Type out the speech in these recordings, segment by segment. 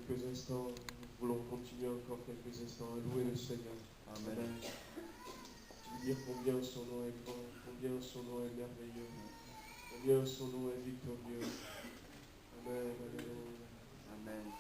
quelques instants, nous voulons continuer encore quelques instants à louer le Seigneur. Amen. Amen. Dire combien son nom est grand, combien son nom est merveilleux, combien son nom est victorieux. Amen. Alléluia. Amen.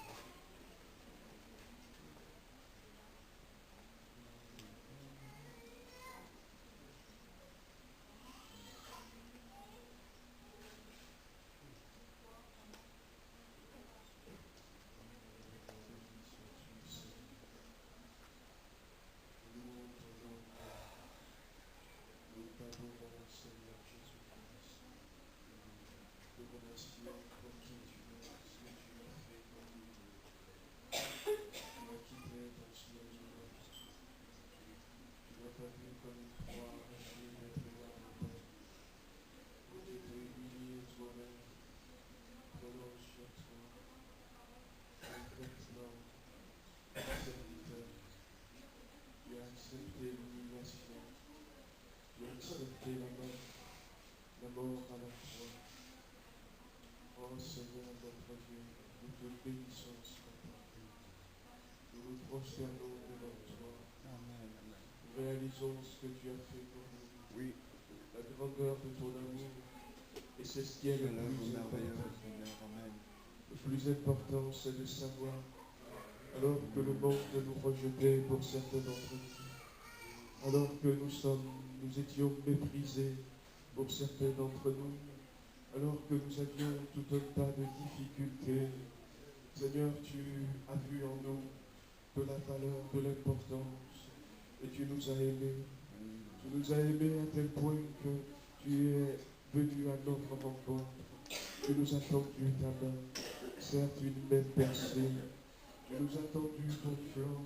La mort à la croix. Oh Seigneur notre Dieu, nous te bénissons ce matin. Nous nous prosternons devant toi. Amen. Nous réalisons ce que tu as fait pour nous. Oui. La grandeur de ton amour. Et c'est ce qui est le plus important. Seigneur. Amen. Le plus important, c'est de savoir, alors que le monde nous rejetait pour certains d'entre nous, alors que nous étions méprisés pour certains d'entre nous, alors que nous avions tout un tas de difficultés, Seigneur, tu as vu en nous de la valeur, de l'importance, et tu nous as aimés. Tu nous as aimés à tel point que tu es venu à notre rencontre. Tu nous as tendu ta main, certes une main percée. Tu nous as tendu ton flanc,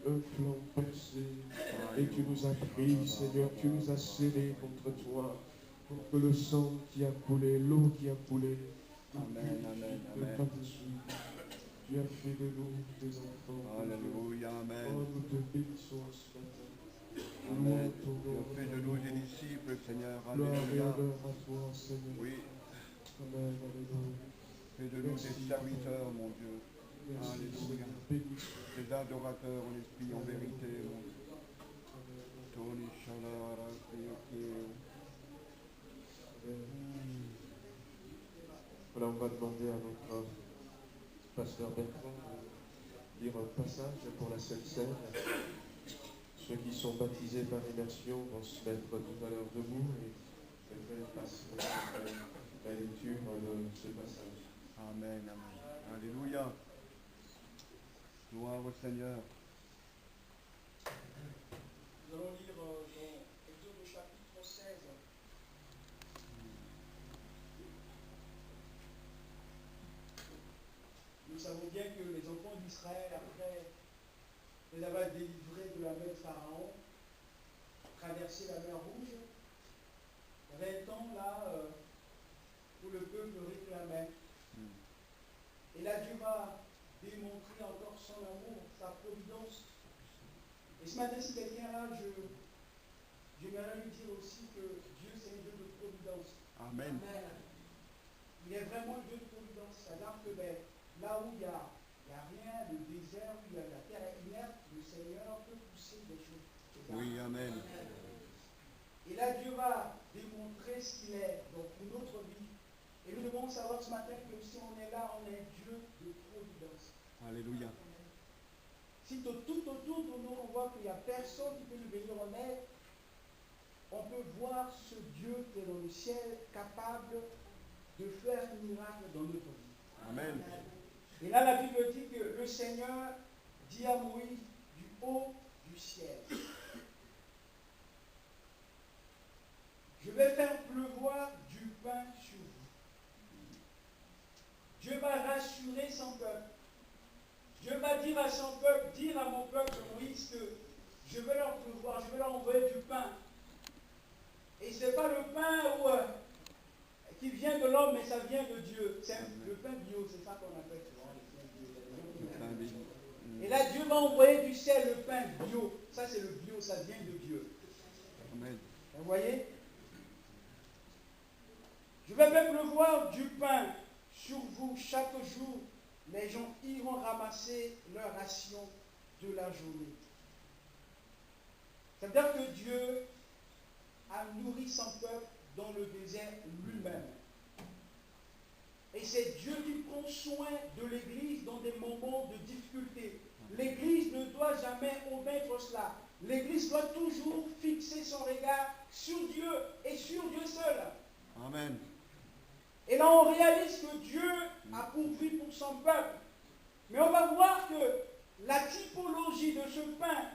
un flanc percé. Et tu nous as pris, Seigneur, tu nous as scellés contre toi, pour que le sang qui a coulé, l'eau qui a coulé, Amen, amen, amen. Tu as fait de nous des enfants. Alléluia, amen. Oh, nous te bénissons ce matin. Amen. Tu as fait de nous des disciples, Seigneur. Gloire et Alléluia. honneur à toi, Seigneur. Oui. Amen, alléluia. Fais de nous des serviteurs, mon Dieu. Merci, Alléluia. Seigneur. Bénissons. Des adorateurs en esprit, en vérité, mon Dieu. Tony Shalara, Voilà, on va demander à notre pasteur Bertrand de lire un passage pour la Sainte Seine. Ceux qui sont baptisés par immersion vont se mettre tout à l'heure debout et le frère passe la lecture de ce passage. Amen, amen. Alléluia. Gloire au Seigneur. Nous allons lire dans Exode chapitre 16. Nous savons bien que les enfants d'Israël, après les avoir délivrés de la main de Pharaon, traversé la mer Rouge, il y avait un temps là où le peuple réclamait. Et là, Dieu va démontrer encore son amour, sa providence. Et ce matin, si quelqu'un là, j'aimerais lui dire aussi que Dieu, c'est un Dieu de providence. Amen. Il est vraiment un Dieu de providence. C'est-à-dire que là où il n'y a rien, le désert, où il y a la terre inerte, le Seigneur peut pousser des choses. Oui, amen. Et là, Dieu va démontrer ce qu'il est dans notre vie. Et nous devons savoir ce matin que si on est là, on est Dieu de providence. Alléluia. Si tout autour de nous, on voit qu'il n'y a personne qui peut nous venir en aide, on peut voir ce Dieu qui est dans le ciel, capable de faire un miracle dans notre vie. Amen. Et là, la Bible dit que le Seigneur dit à Moïse du haut du ciel: je vais faire pleuvoir du pain sur vous. Dieu va rassurer son peuple. Dieu va dire à son peuple, dire à mon peuple Moïse que je vais leur pleuvoir, je vais leur envoyer du pain. Et ce n'est pas le pain qui vient de l'homme, mais ça vient de Dieu. C'est le pain bio, c'est ça qu'on appelle souvent le pain bio. Et là, Dieu va envoyer du ciel le pain bio. Ça, c'est le bio, ça vient de Dieu. Amen. Vous voyez? Je vais faire pleuvoir du pain sur vous chaque jour les gens iront ramasser leur ration de la journée. Ça veut dire que Dieu a nourri son peuple dans le désert lui-même. Et c'est Dieu qui prend soin de l'Église dans des moments de difficulté. L'Église ne doit jamais omettre cela. L'Église doit toujours fixer son regard sur Dieu et sur Dieu seul. Amen. Et là, on réalise que Dieu a pourvu pour son peuple. Mais on va voir que la typologie de ce pain,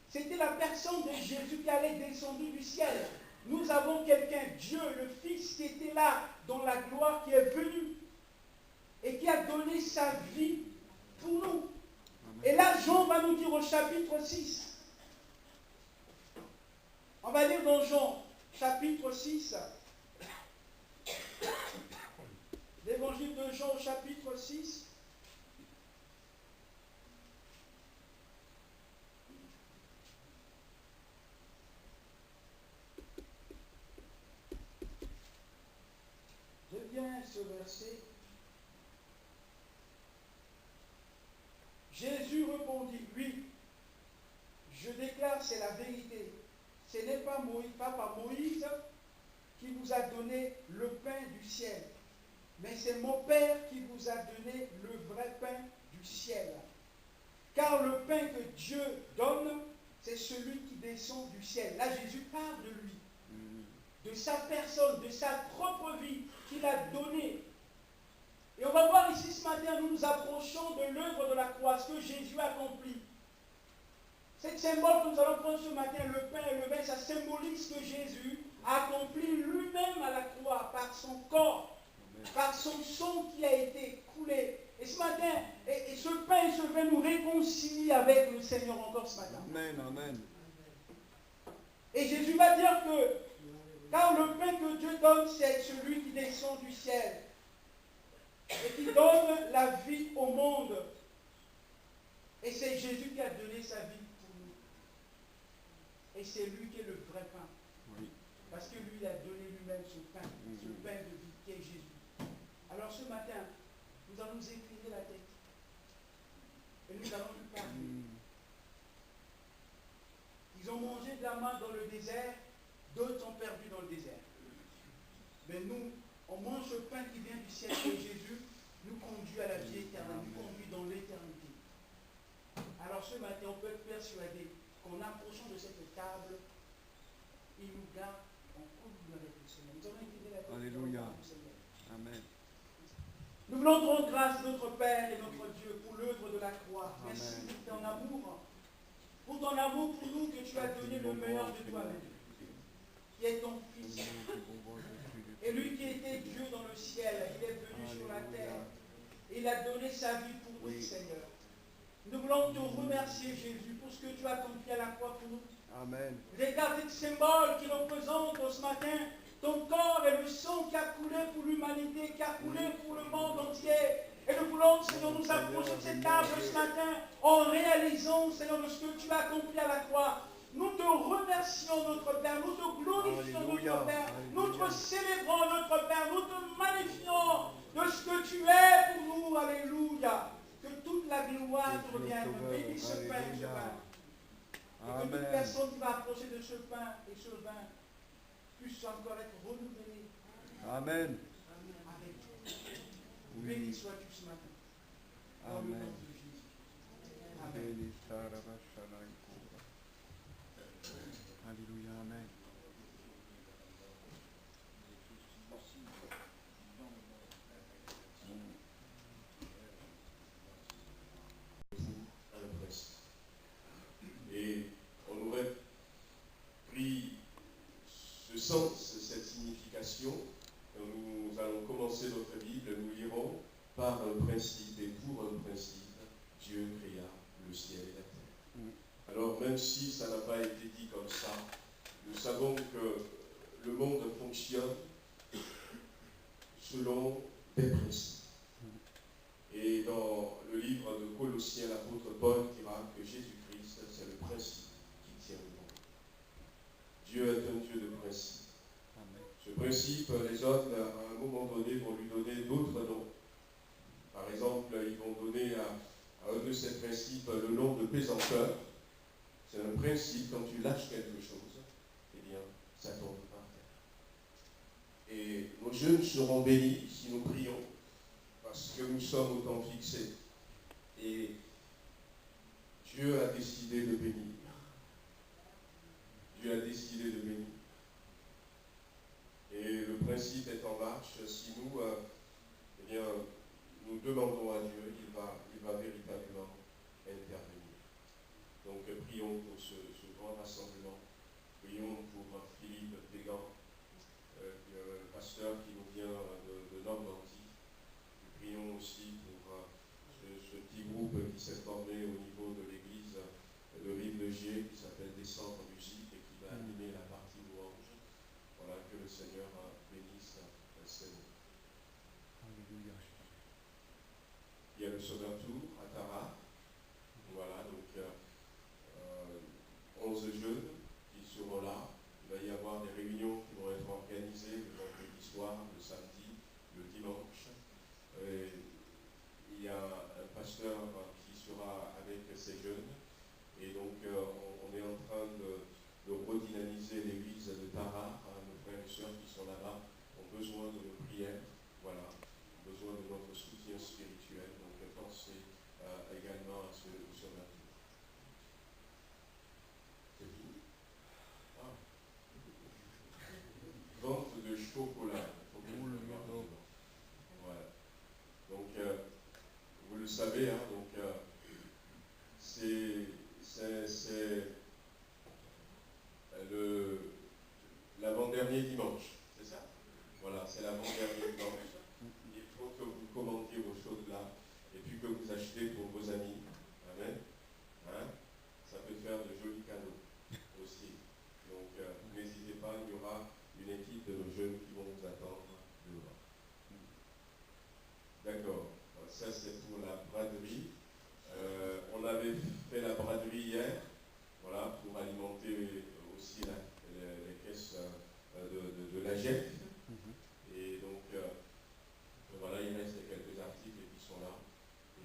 c'était la personne de Jésus qui allait descendre du ciel. Nous avons quelqu'un, Dieu, le Fils, qui était là dans la gloire, qui est venu et qui a donné sa vie pour nous. Et là, Jean va nous dire au chapitre 6. On va lire dans Jean, chapitre 6. L'évangile de Jean au chapitre 6. Je viens ce verset. Jésus répondit, oui, je déclare, c'est la vérité. Ce n'est pas par Moïse qui vous a donné le pain du ciel, mais c'est mon Père qui vous a donné le vrai pain du ciel. Car le pain que Dieu donne, c'est celui qui descend du ciel. Là, Jésus parle de lui, de sa personne, de sa propre vie qu'il a donnée. Et on va voir ici ce matin, nous nous approchons de l'œuvre de la croix, ce que Jésus a accompli. Cette symbole que nous allons prendre ce matin, le pain et le vin, ça symbolise que Jésus a accompli lui-même à la croix par son corps, par son sang qui a été coulé. Et ce matin, et ce pain et ce vin nous réconcilient avec le Seigneur encore ce matin. Amen, amen. Et Jésus va dire que, car le pain que Dieu donne, c'est celui qui descend du ciel et qui donne la vie au monde. Et c'est Jésus qui a donné sa vie pour nous. Et c'est lui qui est le vrai pain. Oui. Parce que lui, il a donné lui-même ce pain de vie qui est Jésus. Alors ce matin, nous allons nous incliner la tête. Et nous allons lui parler. Ils ont mangé de la manne dans le désert, d'autres sont perdus dans le désert. Mais nous, on mange le pain qui vient du ciel, et Jésus nous conduit à la vie éternelle, nous conduit dans l'éternité. Alors ce matin, on peut être persuadé qu'en approchant de cette table, il nous garde en communion avec le Seigneur. Nous allons incliner la tête. Alléluia. Amen. Nous voulons te rendre grâce, notre Père et notre Dieu, pour l'œuvre de la croix. Amen. Merci pour ton amour. Pour ton amour pour nous, que tu as donné le meilleur de toi-même, qui est ton Fils. Et lui qui était Dieu dans le ciel, il est venu sur la terre. Il a donné sa vie pour nous, Seigneur. Nous voulons te remercier, Jésus, pour ce que tu as accompli à la croix pour nous. Amen. Regarde ce symbole qui représente ce matin ton corps et le sang qui a coulé pour l'humanité, qui a coulé pour le monde entier. Et nous voulons, Seigneur, nous approcher de cette table ce matin en réalisant, Seigneur, de ce que tu as accompli à la croix. Nous te remercions, notre Père, nous te glorifions, notre Père, nous te célébrons, notre Père, nous te magnifions de ce que tu es pour nous. Alléluia. Que toute la gloire te revienne. Bénis ce pain et ce vin. Et que toute personne qui va approcher de ce pain et ce vin puisse encore être renouvelée. Amen. Avec toi. Béni sois-tu ce matin. Dans le nom de Jésus. Amen. Alléluia, amen. Et on aurait pris ce sens, cette signification. Nous allons commencer notre Bible, nous lirons par un principe et pour un principe, Dieu créa le ciel et la terre. Alors même si ça n'a pas été dit comme ça, nous savons que le monde fonctionne selon des principes. Et dans le livre de Colossiens, l'apôtre Paul dira que Jésus-Christ, c'est le principe qui tient le monde. Dieu est un Dieu de principe. Ce principe, les hommes, à un moment donné, vont lui donner d'autres noms. Par exemple, ils vont donner les en peur. C'est un principe, quand tu lâches quelque chose, eh bien, ça tombe par terre. Et nos jeunes seront bénis si nous prions, parce que nous sommes au temps fixé. Et Dieu a décidé de bénir. Dieu a décidé de bénir. Et le principe est en marche. Si nous, eh bien, nous demandons à Dieu, il va véritablement intervenir. Donc prions pour ce grand rassemblement. Prions pour Philippe Pégan, pasteur qui nous vient de Normandie. Prions aussi pour ce petit groupe qui s'est formé au niveau de l'église de Rive-de-Gier, qui s'appelle Descendre en musique et qui va animer la partie louange. Voilà, que le Seigneur bénisse ces mots. Alléluia. Il y a le Sauveur Tour à Tara. Voilà, donc 11 jeunes qui seront là. Il va y avoir des réunions qui vont être organisées le vendredi soir, le samedi, le dimanche. Il y a un pasteur qui sera avec ces jeunes. Et donc on est en train de redynamiser l'église de Tara. Nos frères et sœurs qui sont là-bas ont besoin de nos prières. Voilà, ont besoin de notre soutien spirituel. Donc pensez également à ce Sauveur. C'est fini. Vente de chocolat. Voilà. Donc, vous le savez, hein, donc, c'est l'avant-dernier dimanche, c'est ça? Voilà, c'est l'avant-dernier dimanche. Il faut que vous commandiez vos choses là et puis que vous achetez pour vos amis. Amen. Hein? Ça peut faire de jolis cadeaux aussi. Donc, n'hésitez pas, il y aura une équipe de nos jeunes qui vont vous attendre dehors. D'accord. Ça, c'est pour la braderie. On avait fait la braderie hier, voilà, pour alimenter aussi les caisses de la GEF. Et donc, voilà, il reste quelques articles qui sont là.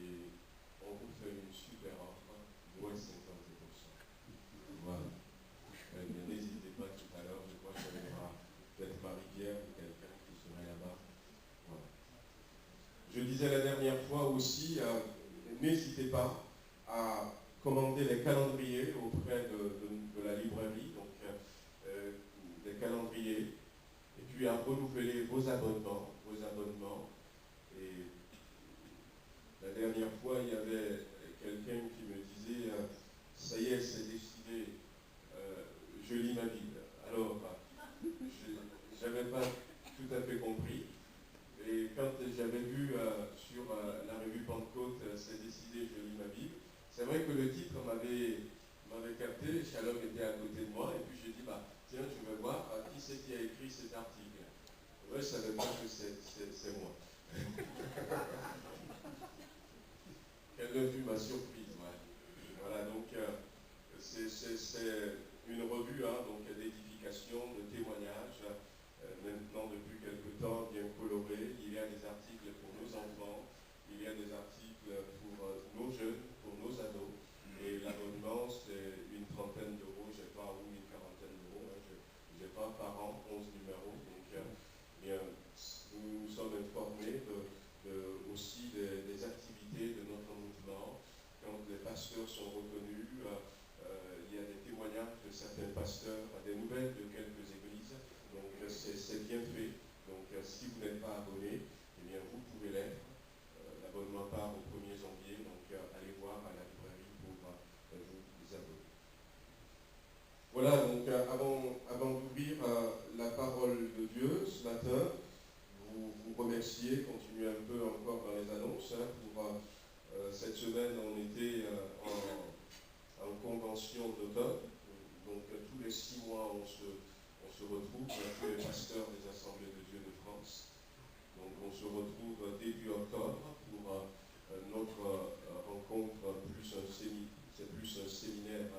Et on vous fait une super offre, moins 50%. Voilà. N'hésitez pas tout à l'heure, je crois qu'il y aura peut-être Marie-Pierre ou quelqu'un qui serait là-bas. Voilà. Je disais la dernière fois aussi, n'hésitez pas à commander les calendriers auprès de la librairie, donc des calendriers, et puis à renouveler vos abonnements. Et la dernière fois, il y avait quelqu'un qui me disait, ça y est, c'est décidé, je lis ma Bible. Alors, je n'avais pas tout à fait compris. Et quand j'avais vu sur la revue Pentecôte, c'est décidé, je lis ma Bible, c'est vrai que le titre m'avait capté, Shalom était à côté de moi, et puis j'ai dit, tiens, je vais voir qui c'est qui a écrit cet article. Ouais, je ne savais pas que c'est moi. Quelle vue m'a surprise, ouais. Voilà, donc c'est une revue donc d'édification, de témoignages, maintenant depuis quelque temps bien coloré. Il y a des articles pour nos enfants, il y a des articles pour nos jeunes, pour nos ados, et l'abonnement c'est une trentaine d'euros, je sais pas, ou une quarantaine d'euros, je n'ai pas par an 11 numéros, donc bien, nous sommes informés aussi des activités de notre mouvement. Quand les pasteurs sont reconnus, il y a des témoignages de certains pasteurs, des nouvelles de quelques églises, donc c'est bien fait. Donc si vous n'êtes pas abonné, eh bien vous pouvez l'être. L'abonnement part au 1er janvier, donc allez voir à la librairie pour vous abonner. Voilà, donc avant d'ouvrir la parole de Dieu ce matin, vous remercier, continuez un peu encore dans les annonces. Pour cette semaine, on était en convention d'automne, donc tous les 6 mois, on se retrouve, tous les pasteurs des Assemblées de Dieu de France. Donc on se retrouve début octobre pour notre rencontre, c'est plus un séminaire,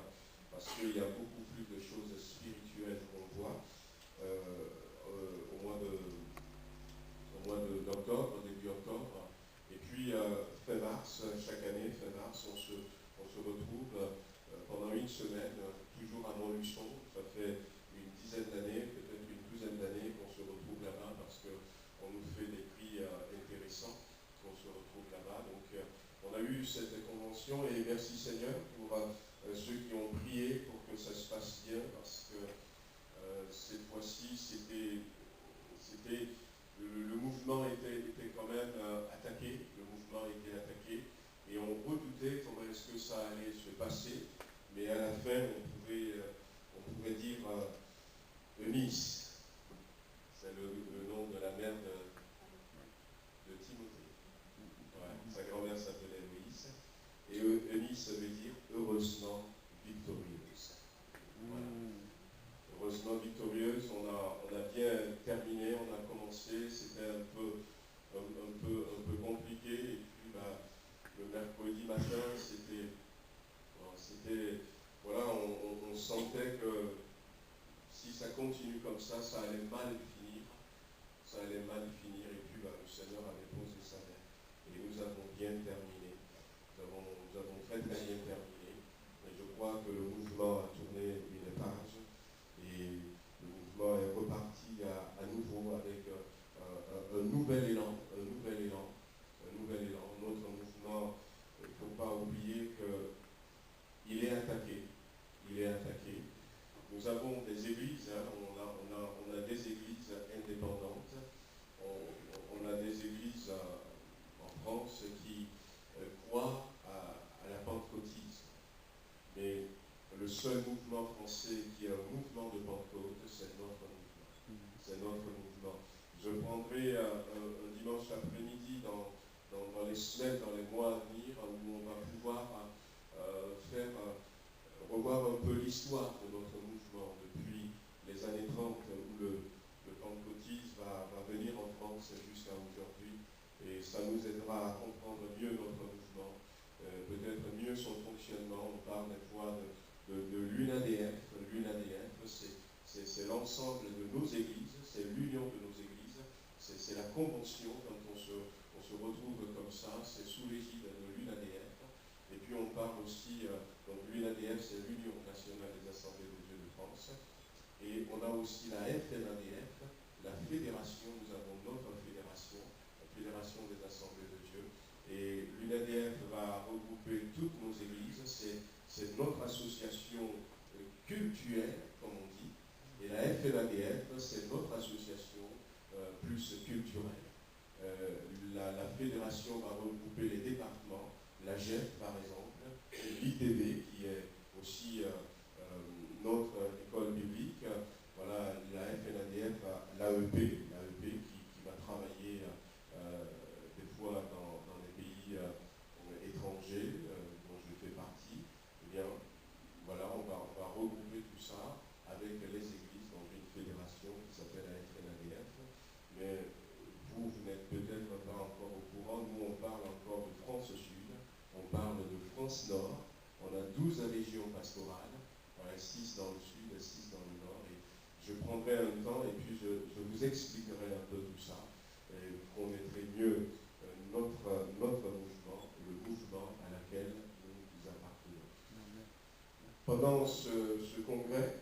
parce qu'il y a beaucoup plus de choses spirituelles qu'on voit au mois d'octobre, début octobre. Et puis fin mars, chaque année, fin mars, on se retrouve si le mouvement était quand même attaqué, le mouvement était attaqué, et on redoutait comment est-ce que ça allait se passer, mais à la fin, on pouvait dire Eunice, c'est le nom de la mère de Timothée. Ouais, sa grand-mère s'appelait Eunice, et Eunice veut dire heureusement victorieuse. Voilà. Heureusement victorieuse, on a bien terminé, on a commencé, c'était un peu compliqué, et puis le mercredi matin, voilà, on sentait que si ça continue comme ça allait mal finir, et puis le Seigneur avait posé sa main, et nous avons bien terminé, nous avons très très bien terminé, et je crois que le mouvement a tourné une page, et le mouvement est reparti à nouveau avec un nouvel élan. Notre mouvement, il ne faut pas oublier qu'il est attaqué. Nous avons des églises, on a des églises indépendantes, on a des églises en France qui croient à la pentecôtisme. Mais le seul mouvement français qui est un mouvement de Pentecôte, c'est notre mouvement. Je prendrai un dimanche après-midi dans les semaines, dans les mois à venir, où on va pouvoir revoir un peu l'histoire de notre mouvement depuis les années 30, où le pentecôtisme va venir en France jusqu'à aujourd'hui. Et ça nous aidera à comprendre mieux notre mouvement, peut-être mieux son fonctionnement. On parle des fois de l'UNADF. L'UNADF, c'est l'ensemble de nos églises, c'est l'union de nos églises, c'est la convention. Quand on se retrouve comme ça, c'est sous l'égide de l'UNADF. Et puis on parle aussi, donc l'UNADF, c'est l'Union nationale des assemblées de Dieu de France. Et on a aussi la FNADF, la fédération, nous avons notre fédération, la Fédération des assemblées de Dieu. Et l'UNADF va regrouper toutes nos églises, c'est notre association cultuelle, comme on dit. Et la FNADF, c'est notre association plus culturelle. La fédération va regrouper les départements, la GEF par exemple, l'ITB qui est aussi notre école biblique, voilà, la FNADF, l'AEP qui va travailler des fois dans des pays étrangers dont je fais partie. Eh bien, voilà, on va regrouper tout ça avec les églises dans une fédération qui s'appelle la FNADF. Mais vous n'êtes peut-être pas encore au courant, nous on parle encore de France Sud, on parle de France Nord, on a 12 régions pastorales, voilà, 6 dans le sud et 6 dans le nord, et je prendrai un temps et puis je vous expliquerai un peu tout ça, et vous connaîtrez mieux notre mouvement, le mouvement à laquelle nous appartenons. Pendant ce congrès,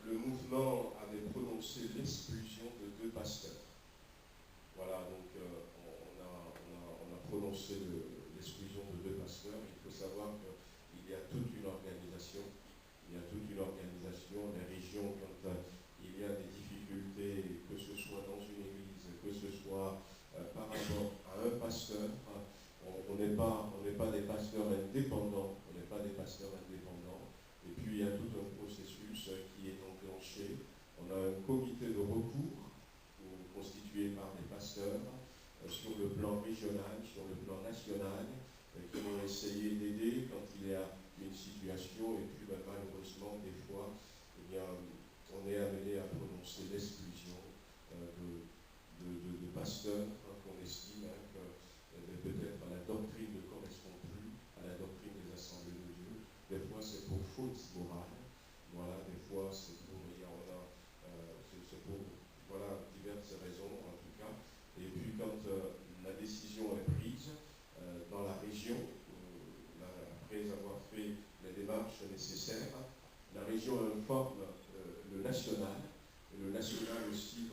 le mouvement avait prononcé l'exclusion de 2 pasteurs. Voilà, donc on a prononcé l'exclusion de 2 pasteurs. Il faut savoir qu'il y a toute une organisation. Les régions, quand il y a des difficultés, que ce soit dans une église, que ce soit par rapport à un pasteur, on n'est pas des pasteurs indépendants. Et puis il y a tout un processus qui est enclenché. On a un comité de recours constitué par des pasteurs sur le plan régional, sur le plan national, qui vont essayer d'aider quand il y a une situation, et puis malheureusement des fois eh bien, on est amené à prononcer l'exclusion de pasteurs qu'on estime que peut-être la doctrine ne correspond plus à la doctrine des assemblées de Dieu. Des fois c'est pour faute morale, voilà, des fois c'est pour voilà, diverses raisons en tout cas. Et puis quand la décision est prise dans la région, après avoir fait les démarches nécessaires, la région informe le national, et le national aussi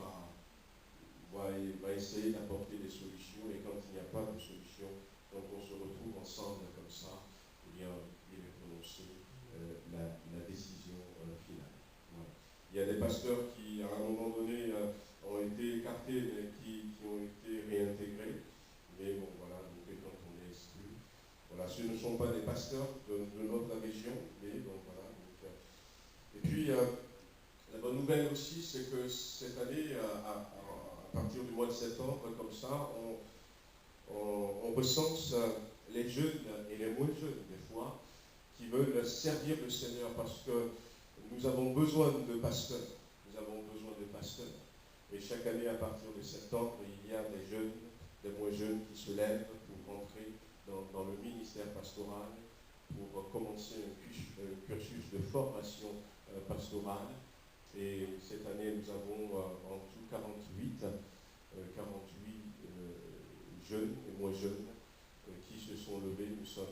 va essayer d'apporter des solutions, et quand il n'y a pas de solution, quand on se retrouve ensemble comme ça, eh bien, il est prononcé la décision finale. Voilà. Il y a des pasteurs qui, à un moment que cette année, à partir du mois de septembre, comme ça, on recense les jeunes et les moins jeunes, des fois, qui veulent servir le Seigneur, parce que nous avons besoin de pasteurs. Nous avons besoin de pasteurs. Et chaque année, à partir de septembre, il y a des jeunes, des moins jeunes qui se lèvent pour rentrer dans le ministère pastoral, pour commencer un cursus de formation pastorale. Et cette année, nous avons en tout 48 jeunes et moins jeunes qui se sont levés. Nous sommes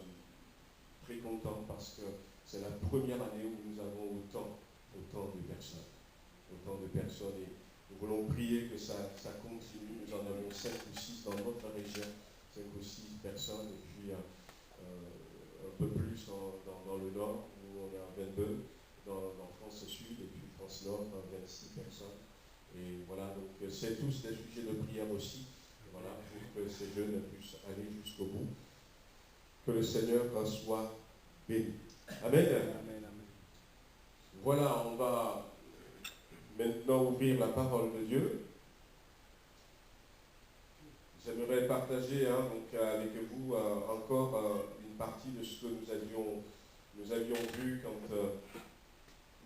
très contents parce que c'est la première année où nous avons autant de personnes. Autant de personnes. Et nous voulons prier que ça continue. Nous en avons 5 ou 6 dans notre région, 5 ou 6 personnes, et puis un peu plus dans le nord, où on est à 22, dans France Sud, et puis France Nord, 26 personnes. Et voilà, donc c'est tous des sujets de prière aussi, voilà, pour que ces jeunes puissent aller jusqu'au bout. Que le Seigneur soit béni. Amen. Amen, amen. Voilà, on va maintenant ouvrir la parole de Dieu. J'aimerais partager donc, avec vous encore une partie de ce que nous avions vu quand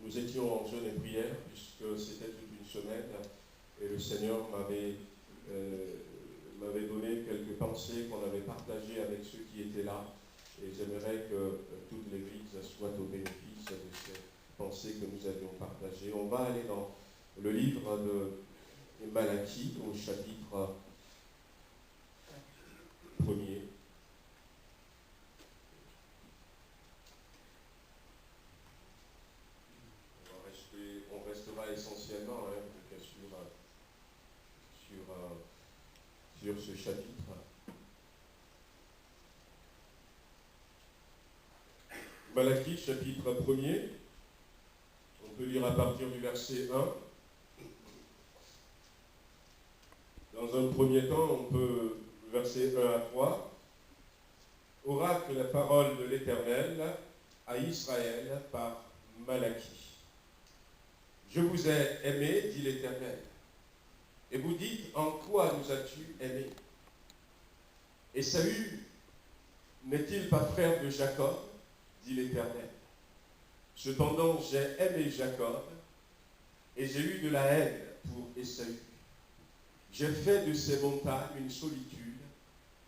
nous étions en jeûne et prière, puisque c'était toute une semaine, et le Seigneur m'avait donné quelques pensées qu'on avait partagées avec ceux qui étaient là, et j'aimerais que toute l'Église soit au bénéfice de ces pensées que nous avions partagées. On va aller dans le livre de Malachie, au chapitre 1er. On restera essentiellement sur ce chapitre. Malachie, chapitre 1er. On peut lire à partir du verset 1. Dans un premier temps, on peut, verset 1 à 3, oracle la parole de l'Éternel à Israël par Malachie. Je vous ai aimé, dit l'Éternel. Et vous dites, en quoi nous as-tu aimés? Ésaü n'est-il pas frère de Jacob, dit l'Éternel. Cependant, j'ai aimé Jacob et j'ai eu de la haine pour Ésaü. J'ai fait de ses montagnes une solitude,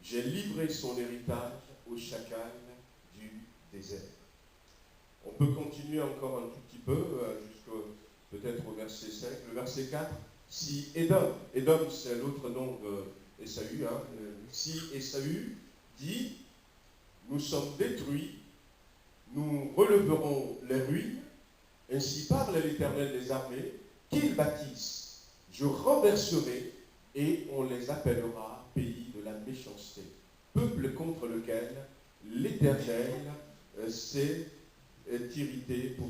j'ai livré son héritage aux chacals du désert. On peut continuer encore un tout petit peu, jusqu'au peut-être au verset 5. Le verset 4, si Édom c'est l'autre nom d'Ésaü, si Ésaü dit, nous sommes détruits, nous releverons les ruines, ainsi parle l'Éternel des armées, qu'ils bâtissent, je renverserai, et on les appellera pays de la méchanceté, peuple contre lequel l'Éternel s'est irrité pour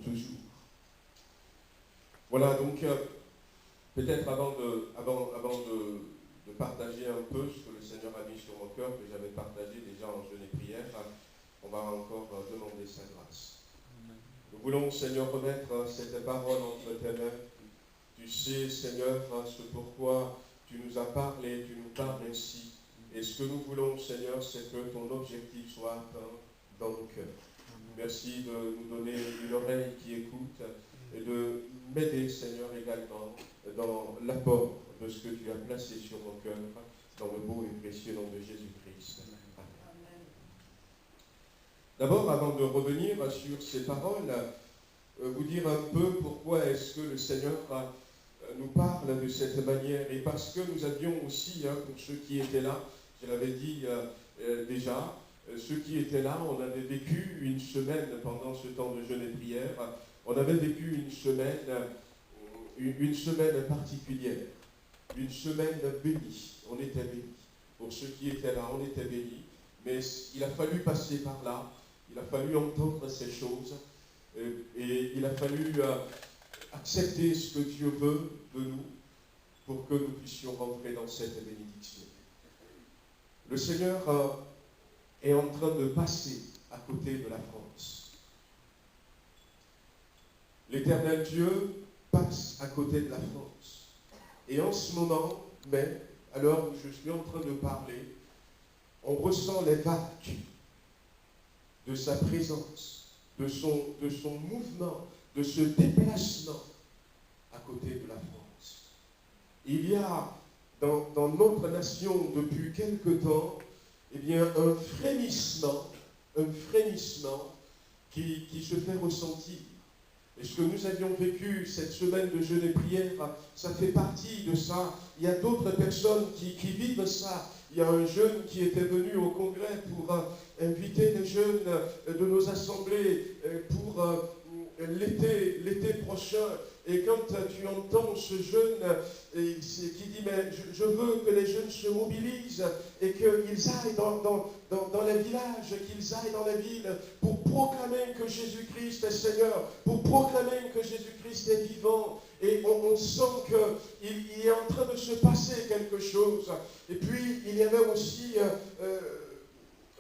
toujours. Voilà, donc peut-être avant de partager un peu ce que le Seigneur a mis sur mon cœur, que j'avais partagé déjà en jeûne et prière, on va encore demander sa grâce. Nous voulons, Seigneur, remettre cette parole entre tes mains. Tu sais, Seigneur, ce pourquoi tu nous as parlé, tu nous parles ainsi. Et ce que nous voulons, Seigneur, c'est que ton objectif soit atteint dans nos cœurs. Merci de nous donner une oreille qui écoute et de m'aider, Seigneur, également dans l'apport de ce que tu as placé sur mon cœur, dans le beau et précieux nom de Jésus-Christ. Amen. D'abord, avant de revenir sur ces paroles, vous dire un peu pourquoi est-ce que le Seigneur nous parle de cette manière. Et parce que nous avions aussi, pour ceux qui étaient là, je l'avais dit déjà, ceux qui étaient là, on avait vécu une semaine pendant ce temps de jeûne et prière. On avait vécu une semaine particulière, une semaine bénie. On était bénis. Pour ceux qui étaient là, on était bénis. Mais il a fallu passer par là, il a fallu entendre ces choses, et il a fallu accepter ce que Dieu veut de nous pour que nous puissions rentrer dans cette bénédiction. Le Seigneur est en train de passer à côté de la France. L'Éternel Dieu passe à côté de la France. Et en ce moment même, à l'heure où je suis en train de parler, on ressent les vagues de sa présence, de son mouvement, de ce déplacement à côté de la France. Il y a dans notre nation depuis quelque temps, eh bien, un frémissement qui se fait ressentir. Et ce que nous avions vécu cette semaine de jeûne et prière, ça fait partie de ça. Il y a d'autres personnes qui vivent ça. Il y a un jeune qui était venu au congrès pour inviter les jeunes de nos assemblées pour l'été prochain. Et quand tu entends ce jeune qui dit, mais je veux que les jeunes se mobilisent et qu'ils aillent dans les villages, qu'ils aillent dans les villes pour proclamer que Jésus-Christ est Seigneur, pour proclamer que Jésus-Christ est vivant. Et on sent qu'il est en train de se passer quelque chose. Et puis, il y avait aussi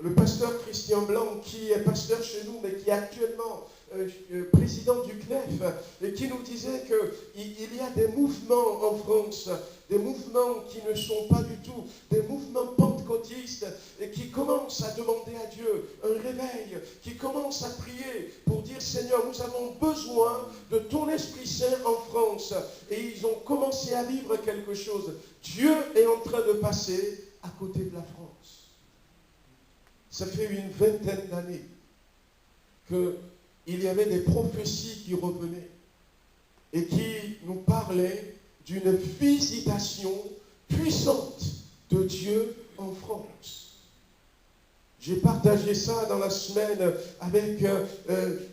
le pasteur Christian Blanc, qui est pasteur chez nous, mais qui est actuellement président du CNEF, et qui nous disait qu'il y a des mouvements en France, des mouvements qui ne sont pas du tout des mouvements pentecôtistes, et qui commencent à demander à Dieu un réveil, qui commencent à prier pour dire, Seigneur, nous avons besoin de ton Esprit Saint en France. Et ils ont commencé à vivre quelque chose. Dieu est en train de passer à côté de la France. Ça fait une vingtaine d'années qu'il y avait des prophéties qui revenaient et qui nous parlaient d'une visitation puissante de Dieu en France. J'ai partagé ça dans la semaine avec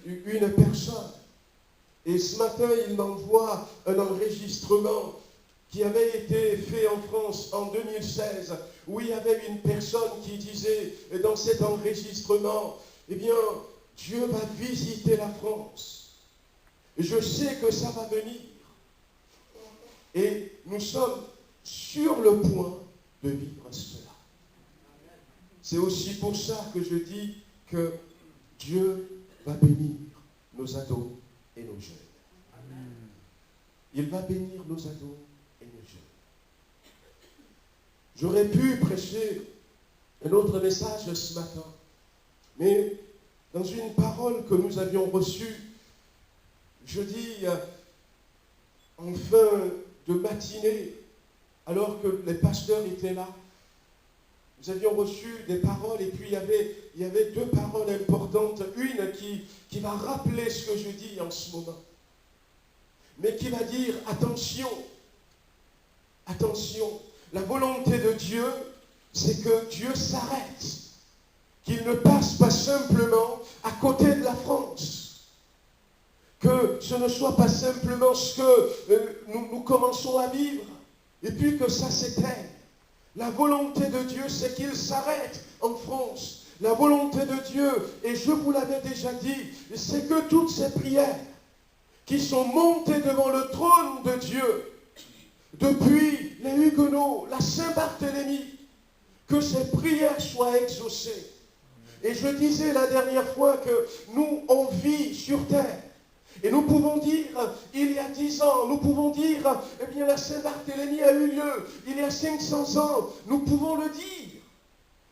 une personne. Et ce matin, il m'envoie un enregistrement qui avait été fait en France en 2016, où il y avait une personne qui disait dans cet enregistrement, eh bien, Dieu va visiter la France. Et je sais que ça va venir. Et nous sommes sur le point de vivre cela. C'est aussi pour ça que je dis que Dieu va bénir nos ados et nos jeunes. Il va bénir nos ados et nos jeunes. J'aurais pu prêcher un autre message ce matin, mais dans une parole que nous avions reçue, je dis en fin de matinée, alors que les pasteurs étaient là, nous avions reçu des paroles, et puis il y avait deux paroles importantes. Une qui va rappeler ce que je dis en ce moment, mais qui va dire, attention, attention, la volonté de Dieu, c'est que Dieu s'arrête, qu'il ne passe pas simplement à côté de la France, que ce ne soit pas simplement ce que nous commençons à vivre, et puis que ça s'éteigne. La volonté de Dieu, c'est qu'il s'arrête en France. La volonté de Dieu, et je vous l'avais déjà dit, c'est que toutes ces prières qui sont montées devant le trône de Dieu, depuis les Huguenots, la Saint-Barthélemy, que ces prières soient exaucées. Et je disais la dernière fois que nous, on vit sur terre. Et nous pouvons dire, il y a 10 ans, nous pouvons dire, eh bien la Saint-Barthélemy a eu lieu, il y a 500 ans, nous pouvons le dire.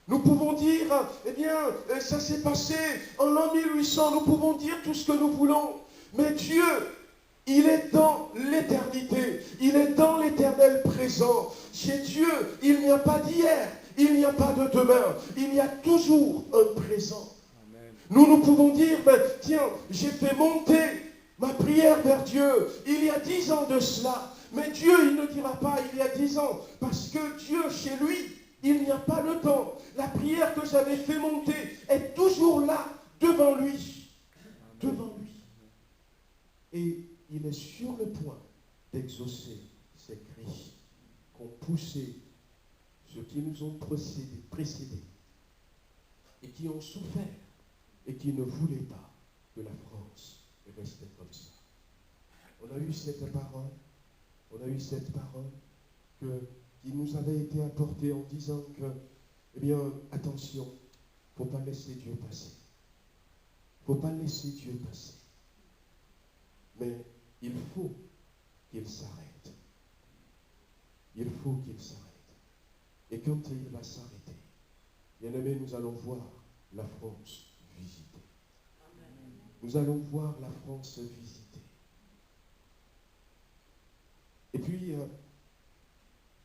Nous pouvons dire, eh bien, ça s'est passé en l'an 1800, nous pouvons dire tout ce que nous voulons. Mais Dieu, il est dans l'éternité, il est dans l'éternel présent. Chez Dieu, il n'y a pas d'hier, il n'y a pas de demain, il y a toujours un présent. Amen. Nous pouvons dire, ben, tiens, j'ai fait monter ma prière vers Dieu il y a 10 ans de cela. Mais Dieu, il ne dira pas il y a 10 ans, parce que Dieu, chez lui, il n'y a pas le temps. La prière que j'avais fait monter est toujours là, devant lui. Devant lui. Et il est sur le point d'exaucer ces cris qu'ont poussé ceux qui nous ont précédés et qui ont souffert et qui ne voulaient pas que la France restait comme ça. On a eu cette parole qui nous avait été apportée en disant que, eh bien, attention, il ne faut pas laisser Dieu passer. Il ne faut pas laisser Dieu passer. Mais il faut qu'il s'arrête. Il faut qu'il s'arrête. Et quand il va s'arrêter, bien aimés, nous allons voir la France visiter. Nous allons voir la France visiter. Et puis,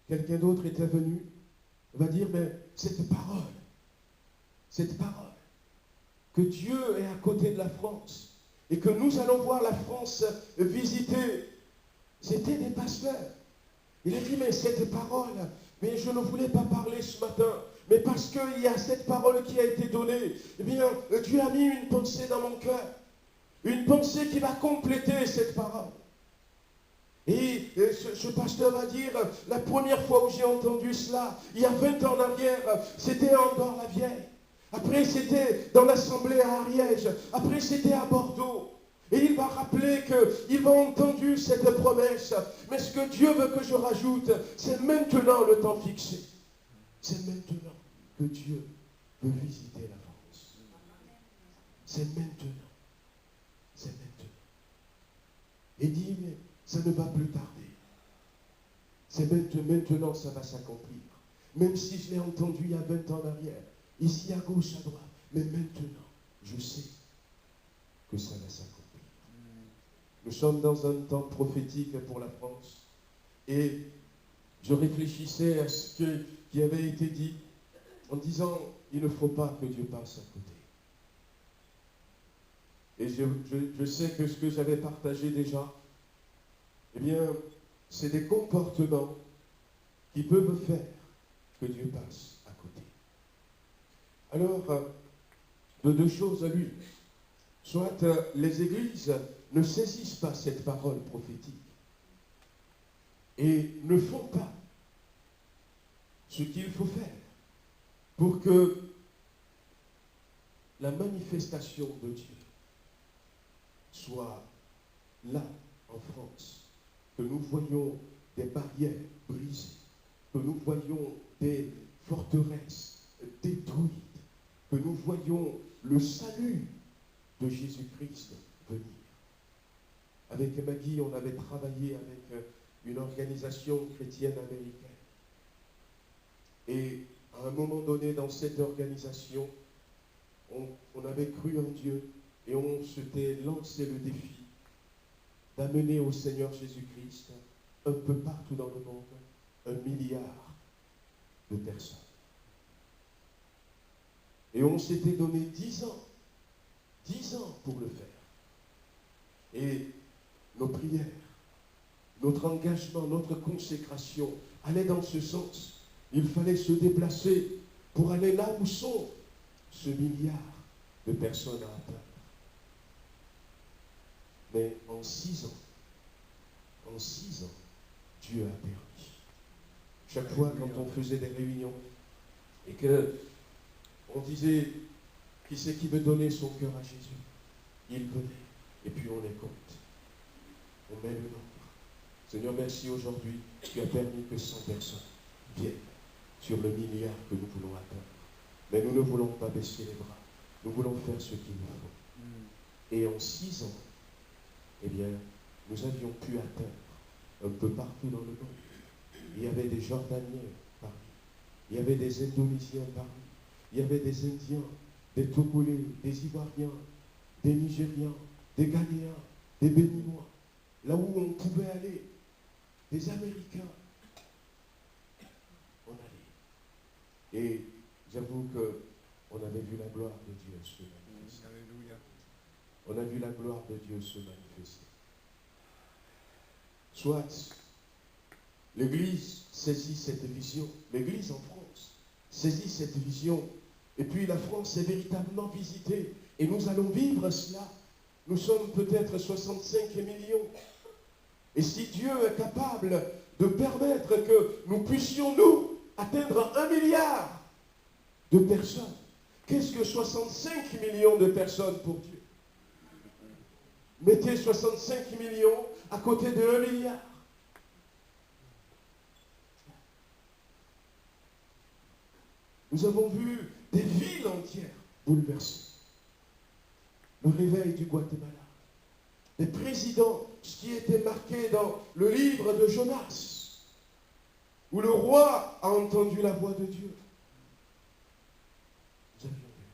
quelqu'un d'autre était venu, va dire, mais cette parole, que Dieu est à côté de la France, et que nous allons voir la France visiter, c'était des pasteurs. Il a dit, mais cette parole, mais je ne voulais pas parler ce matin, mais parce qu'il y a cette parole qui a été donnée, eh bien, Dieu a mis une pensée dans mon cœur, une pensée qui va compléter cette parole. Et ce pasteur va dire, la première fois où j'ai entendu cela, il y a 20 ans en arrière, c'était en Andorre-la-Vieille. Après, c'était dans l'assemblée à Ariège. Après, c'était à Bordeaux. Et il va rappeler qu'il va entendu cette promesse. Mais ce que Dieu veut que je rajoute, c'est maintenant le temps fixé. C'est maintenant que Dieu veut visiter la France. C'est maintenant. C'est maintenant. Et dit, mais ça ne va plus tarder. C'est maintenant ça va s'accomplir. Même si je l'ai entendu il y a 20 ans en arrière, ici à gauche, à droite, mais maintenant, je sais que ça va s'accomplir. Nous sommes dans un temps prophétique pour la France. Et je réfléchissais à ce qui avait été dit en disant, il ne faut pas que Dieu passe à côté. Et je sais que ce que j'avais partagé déjà, eh bien, c'est des comportements qui peuvent faire que Dieu passe à côté. Alors, de deux choses à l'une. Soit les églises ne saisissent pas cette parole prophétique et ne font pas ce qu'il faut faire pour que la manifestation de Dieu soit là en France, que nous voyons des barrières brisées, que nous voyons des forteresses détruites, que nous voyons le salut de Jésus-Christ venir. Avec Maggie, on avait travaillé avec une organisation chrétienne américaine. Et à un moment donné, dans cette organisation, on avait cru en Dieu et on s'était lancé le défi d'amener au Seigneur Jésus-Christ, un peu partout dans le monde, 1 milliard de personnes. Et on s'était donné 10 ans pour le faire. Et nos prières, notre engagement, notre consécration allaient dans ce sens. Il fallait se déplacer pour aller là où sont ce milliard de personnes à atteindre. Mais en 6 ans, Dieu a permis. Chaque fois quand on faisait des réunions et qu'on disait qui c'est qui veut donner son cœur à Jésus, il venait et puis on les compte. On met le nombre. Seigneur, merci aujourd'hui, tu as permis que 100 personnes viennent sur le milliard que nous voulons atteindre. Mais nous ne voulons pas baisser les bras. Nous voulons faire ce qu'il nous faut. Et en 6 ans, eh bien, nous avions pu atteindre un peu partout dans le monde. Il y avait des Jordaniens parmi, il y avait des Indonésiens parmi, il y avait des Indiens, des Togolais, des Ivoiriens, des Nigériens, des Ghanéens, des Béninois, là où on pouvait aller, des Américains. On allait. Et j'avoue qu'on avait vu la gloire de Dieu se manifester. Alléluia. On a vu la gloire de Dieu se manifester. Soit l'Église saisit cette vision, l'Église en France saisit cette vision, et puis la France est véritablement visitée, et nous allons vivre cela. Nous sommes peut-être 65 millions. Et si Dieu est capable de permettre que nous puissions, nous, atteindre 1 milliard de personnes, qu'est-ce que 65 millions de personnes pour Dieu? Mettez 65 millions à côté de 1 milliard. Nous avons vu des villes entières bouleversées. Le réveil du Guatemala. Les présidents ce qui était marqué dans le livre de Jonas, où le roi a entendu la voix de Dieu. Nous avions vu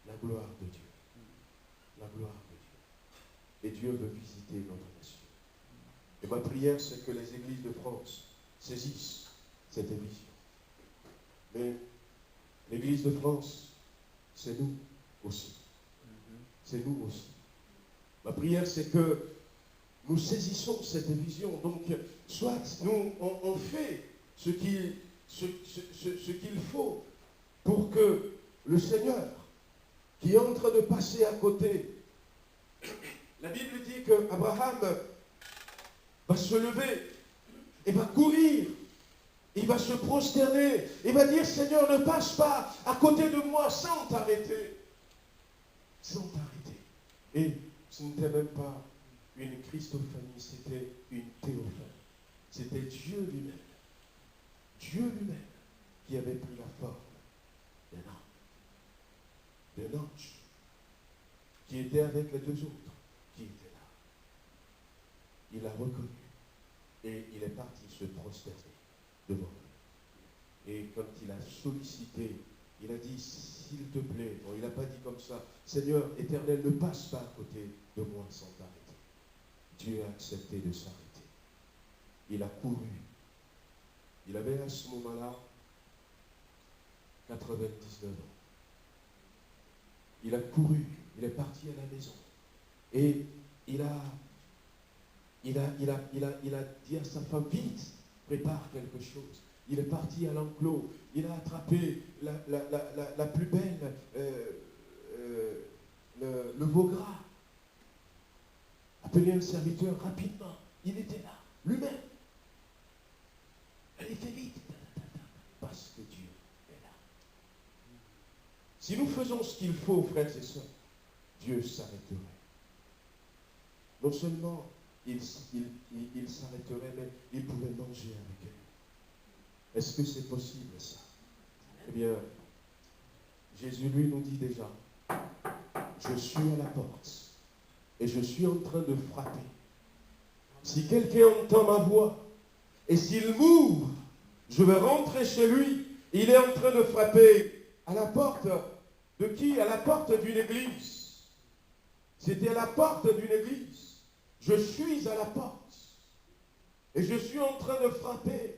la gloire de Dieu. La gloire de Dieu. Et Dieu veut visiter notre nation. Et ma prière, c'est que les églises de France saisissent cette vision. Mais l'église de France, c'est nous aussi. C'est nous aussi. Ma prière, c'est que nous saisissons cette vision. Donc, soit nous, on fait ce qu'il faut pour que le Seigneur, qui est en train de passer à côté, la Bible dit qu'Abraham va se lever et va courir. Il va se prosterner. Il va dire, Seigneur, ne passe pas à côté de moi sans t'arrêter. Sans t'arrêter. Et ce n'était même pas une Christophanie, c'était une théophanie. C'était Dieu lui-même. Dieu lui-même qui avait pris la forme d'un ange, qui était avec les deux autres, qui étaient là. Il l'a reconnu et il est parti se prosterner devant lui. Et quand il a sollicité, il a dit, s'il te plaît, bon, il n'a pas dit comme ça, Seigneur éternel, ne passe pas à côté de moi sans t'arrêter. Dieu a accepté de s'arrêter. Il a couru. Il avait à ce moment-là 99 ans. Il a couru, il est parti à la maison. Et il a dit à sa femme, vite, prépare quelque chose. Il est parti à l'enclos. Il a attrapé la plus belle, le veau gras. Appelé un serviteur rapidement. Il était là, lui-même. Elle était vite. Parce que Dieu est là. Si nous faisons ce qu'il faut, frères et sœurs, Dieu s'arrêterait. Non seulement il s'arrêterait, mais il pourrait manger avec elle. Est-ce que c'est possible ça? Eh bien, Jésus lui nous dit déjà, je suis à la porte et je suis en train de frapper. Si quelqu'un entend ma voix et s'il m'ouvre, je vais rentrer chez lui. Il est en train de frapper à la porte de qui? À la porte d'une église. C'était à la porte d'une église. Je suis à la porte et je suis en train de frapper.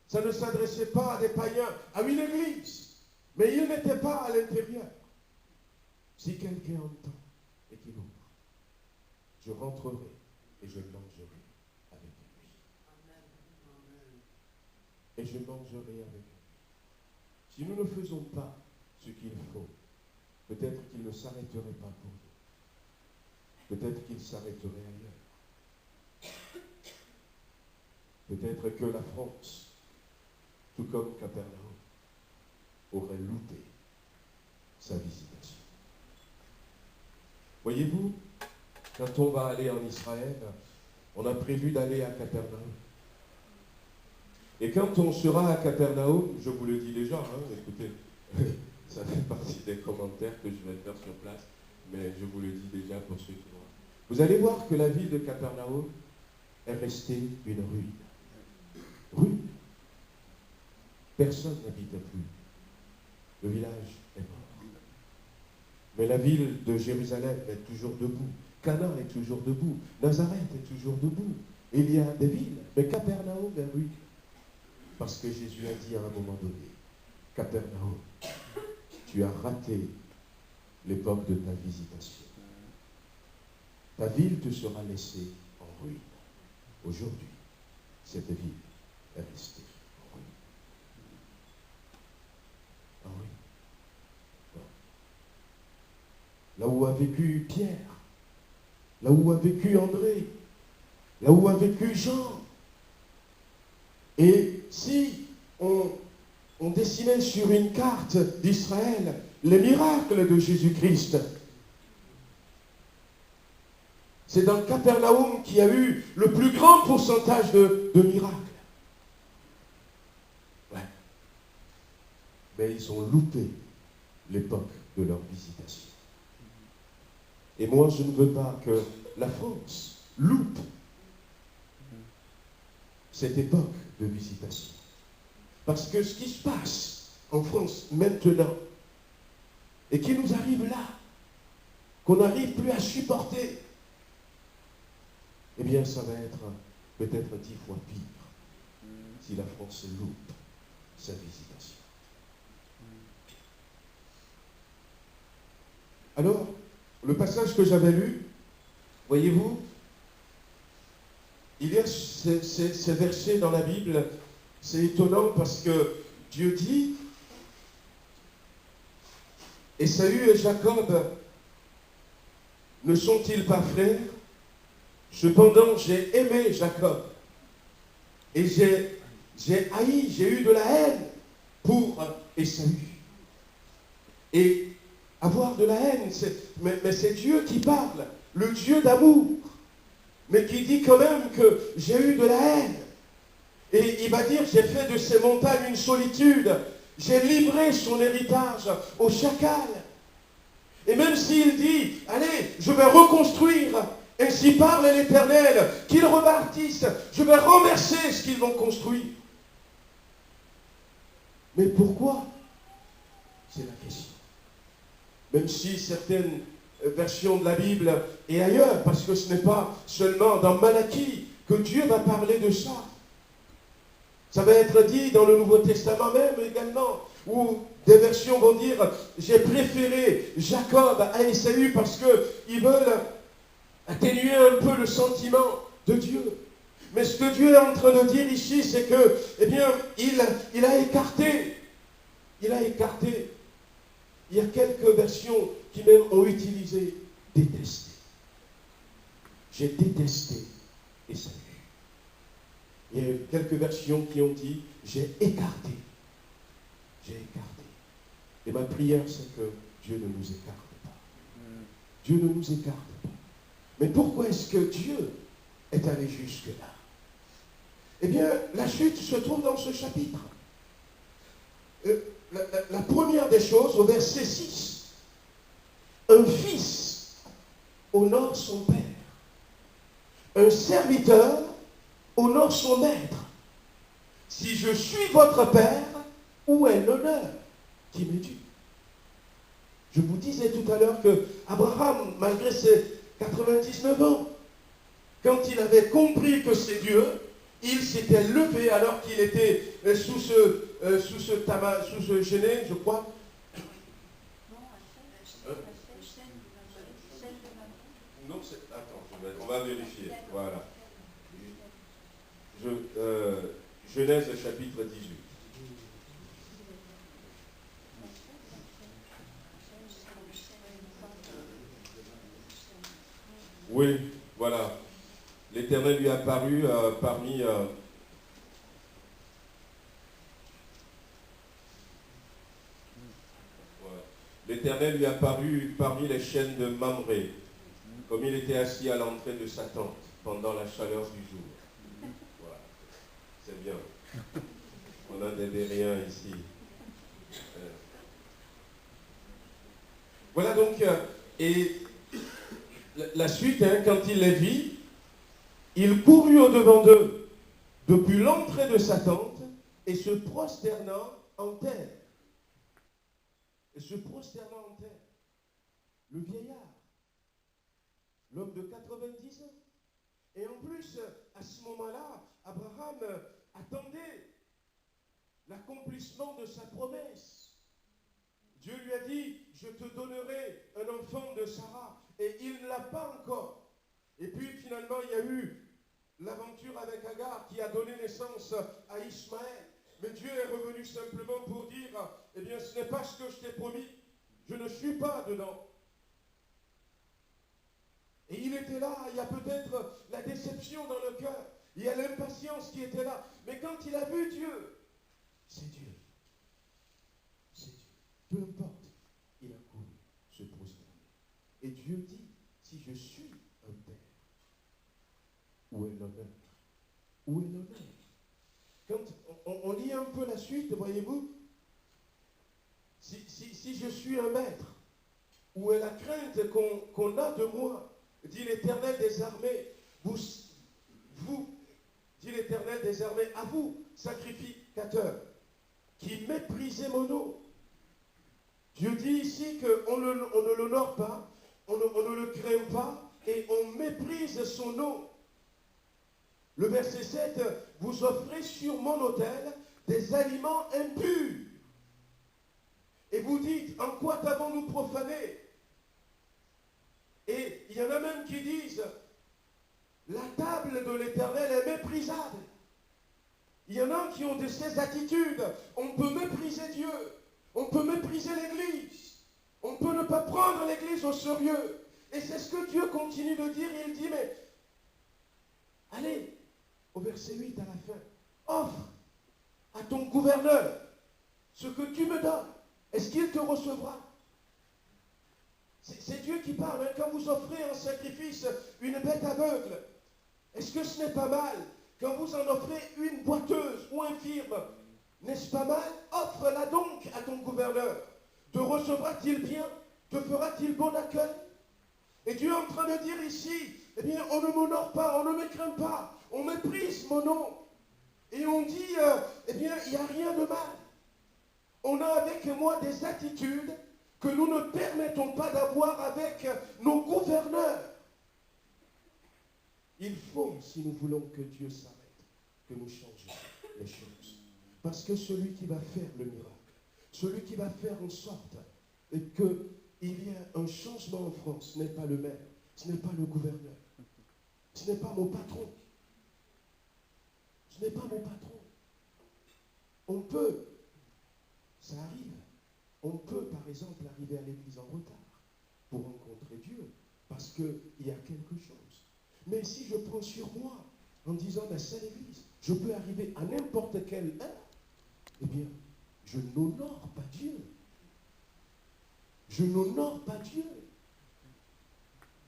Ça ne s'adressait pas à des païens, à une église, mais il n'était pas à l'intérieur. Si quelqu'un entend et qu'il ouvre, je rentrerai et je mangerai avec lui. Et je mangerai avec lui. Si nous ne faisons pas ce qu'il faut, peut-être qu'il ne s'arrêterait pas pour nous. Peut-être qu'il s'arrêterait ailleurs. Peut-être que la France, tout comme Capernaum, aurait loupé sa visitation. Voyez-vous, quand on va aller en Israël, on a prévu d'aller à Capernaum. Et quand on sera à Capernaum, je vous le dis déjà, écoutez, ça fait partie des commentaires que je vais faire sur place, mais je vous le dis déjà pour ceux qui vont. Vous allez voir que la ville de Capernaum est restée une ruine. Ruine. Personne n'habite plus. Le village est mort. Mais la ville de Jérusalem est toujours debout. Cana est toujours debout. Nazareth est toujours debout. Il y a des villes, mais Capernaum est ruine. Parce que Jésus a dit à un moment donné, Capernaum, tu as raté l'époque de ta visitation. Ta ville te sera laissée en ruine. Aujourd'hui, cette ville est restée en ruine. En ruine. Là où a vécu Pierre, là où a vécu André, là où a vécu Jean. Et si on dessinait sur une carte d'Israël les miracles de Jésus-Christ, c'est dans Capernaum qu'il y a eu le plus grand pourcentage de miracles. Ouais. Mais ils ont loupé l'époque de leur visitation. Et moi, je ne veux pas que la France loupe cette époque de visitation. Parce que ce qui se passe en France maintenant, et qui nous arrive là, qu'on n'arrive plus à supporter, eh bien ça va être peut-être 10 fois pire si la France loupe sa visitation. Alors, le passage que j'avais lu, voyez-vous, il y a ces versets dans la Bible, c'est étonnant parce que Dieu dit, Ésaü et Jacob ne sont-ils pas frères? Cependant, j'ai aimé Jacob et j'ai haï, j'ai eu de la haine pour Ésaü. Et avoir de la haine, mais c'est Dieu qui parle, le Dieu d'amour, mais qui dit quand même que j'ai eu de la haine. Et il va dire, j'ai fait de ces montagnes une solitude, j'ai livré son héritage au chacal. Et même s'il dit, allez, je vais reconstruire, ainsi parle l'Éternel, qu'ils rebâtissent, je vais renverser ce qu'ils vont construire. Mais pourquoi? C'est la question. Même si certaines versions de la Bible et ailleurs, parce que ce n'est pas seulement dans Malachie que Dieu va parler de ça. Ça va être dit dans le Nouveau Testament même également, où des versions vont dire « J'ai préféré Jacob à Ésaü parce qu'ils veulent atténuer un peu le sentiment de Dieu. » Mais ce que Dieu est en train de dire ici, c'est que, eh bien, il a écarté. Il a écarté. Il y a quelques versions qui même ont utilisé « détester ». J'ai détesté Ésaü. Il y a quelques versions qui ont dit « j'ai écarté ». J'ai écarté. Et ma prière, c'est que Dieu ne nous écarte pas. Dieu ne nous écarte pas. Mais pourquoi est-ce que Dieu est allé jusque-là? Eh bien, la chute se trouve dans ce chapitre. La première des choses, au verset 6. Un fils honore son père. Un serviteur honore son maître. Si je suis votre père, où est l'honneur qui m'est dû? Je vous disais tout à l'heure que Abraham, malgré ses 99 ans, quand il avait compris que c'est Dieu, il s'était levé alors qu'il était sous ce genêt, je crois. Non, attends, on va vérifier. Voilà. Genèse chapitre 18. Oui, voilà. L'Éternel lui est apparu parmi... L'Éternel lui est apparu parmi les chênes de Mamré, comme il était assis à l'entrée de sa tente pendant la chaleur du jour. Voilà. C'est bien. On a des Béréens ici. Voilà donc, et la suite, hein, quand il les vit, il courut au-devant d'eux depuis l'entrée de sa tente et se prosternant en terre. Le vieillard, l'homme de 90 ans. Et en plus, à ce moment-là, Abraham attendait l'accomplissement de sa promesse. Dieu lui a dit, je te donnerai un enfant de Sarah. Et il ne l'a pas encore. Et puis finalement, il y a eu l'aventure avec Agar qui a donné naissance à Ismaël. Mais Dieu est revenu simplement pour dire, eh bien, ce n'est pas ce que je t'ai promis. Je ne suis pas dedans. Et il était là, il y a peut-être la déception dans le cœur. Il y a l'impatience qui était là. Mais quand il a vu Dieu, c'est Dieu. C'est Dieu. Peu importe, il a couru se prosterner. Et Dieu dit, si je suis un père, où est l'honneur? Où est l'honneur? Quand on lit un peu la suite, voyez-vous, si je suis un maître, où est la crainte qu'on a de moi? dit l'Éternel des armées, vous, dit l'Éternel des armées, à vous, sacrificateurs, qui méprisez mon nom. Dieu dit ici qu'on ne l'honore pas, on ne le craint pas, et on méprise son nom. Le verset 7, vous offrez sur mon autel des aliments impurs. Et vous dites, en quoi t'avons-nous profané? Et il y en a même qui disent, la table de l'Éternel est méprisable. Il y en a qui ont de ces attitudes. On peut mépriser Dieu. On peut mépriser l'Église. On peut ne pas prendre l'Église au sérieux. Et c'est ce que Dieu continue de dire. Il dit, mais allez, au verset 8 à la fin, offre à ton gouverneur ce que tu me donnes. Est-ce qu'il te recevra? C'est Dieu qui parle. Quand vous offrez en sacrifice une bête aveugle, est-ce que ce n'est pas mal? Quand vous en offrez une boiteuse ou infirme, n'est-ce pas mal? Offre-la donc à ton gouverneur. Te recevra-t-il bien? Te fera-t-il bon accueil? Et Dieu est en train de dire ici, eh bien, on ne m'honore pas, on ne me craint pas, on méprise mon nom. Et on dit, eh bien, il n'y a rien de mal. On a avec moi des attitudes que nous ne permettons pas d'avoir avec nos gouverneurs. Il faut, si nous voulons que Dieu s'arrête, que nous changions les choses. Parce que celui qui va faire le miracle, celui qui va faire en sorte qu'il y ait un changement en France, ce n'est pas le maire, ce n'est pas le gouverneur, ce n'est pas mon patron. Ce n'est pas mon patron. On peut, ça arrive, on peut par exemple arriver à l'église en retard pour rencontrer Dieu, parce qu'il y a quelque chose. Mais si je prends sur moi en disant, ben, c'est l'église, je peux arriver à n'importe quelle heure, eh bien, je n'honore pas Dieu. Je n'honore pas Dieu.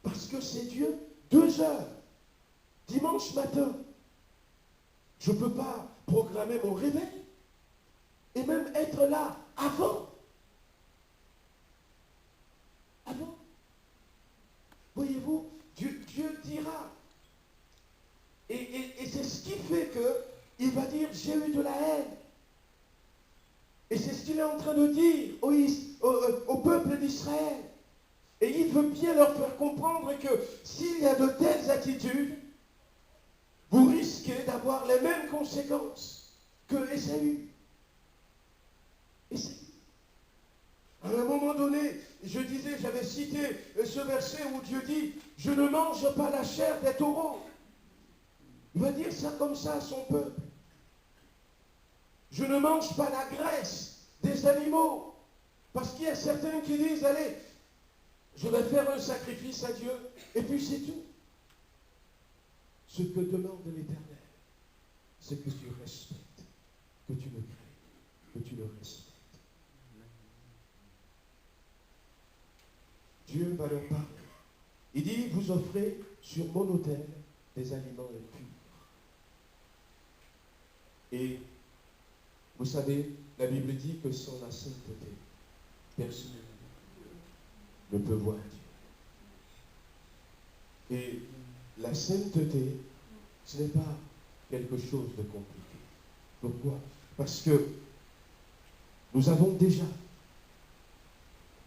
Parce que c'est Dieu, 2 heures, dimanche matin. Je ne peux pas programmer mon réveil et même être là avant. Avant. Voyez-vous, Dieu dira. Et c'est ce qui fait qu'il va dire, j'ai eu de la haine. Et c'est ce qu'il est en train de dire au peuple d'Israël. Et il veut bien leur faire comprendre que s'il y a de telles attitudes, vous risquez d'avoir les mêmes conséquences que Ésaü. À un moment donné, j'avais cité ce verset où Dieu dit, je ne mange pas la chair des taureaux. Il va dire ça comme ça à son peuple. Je ne mange pas la graisse des animaux. Parce qu'il y a certains qui disent, allez, je vais faire un sacrifice à Dieu, et puis c'est tout. Ce que demande l'Éternel, c'est que tu respectes, que tu le crées, que tu le respectes. Dieu va leur parler. Il dit, vous offrez sur mon autel des aliments impurs. Et vous savez, la Bible dit que sans la sainteté, personne ne peut voir Dieu. Et la sainteté, ce n'est pas quelque chose de compliqué. Pourquoi? Parce que nous avons déjà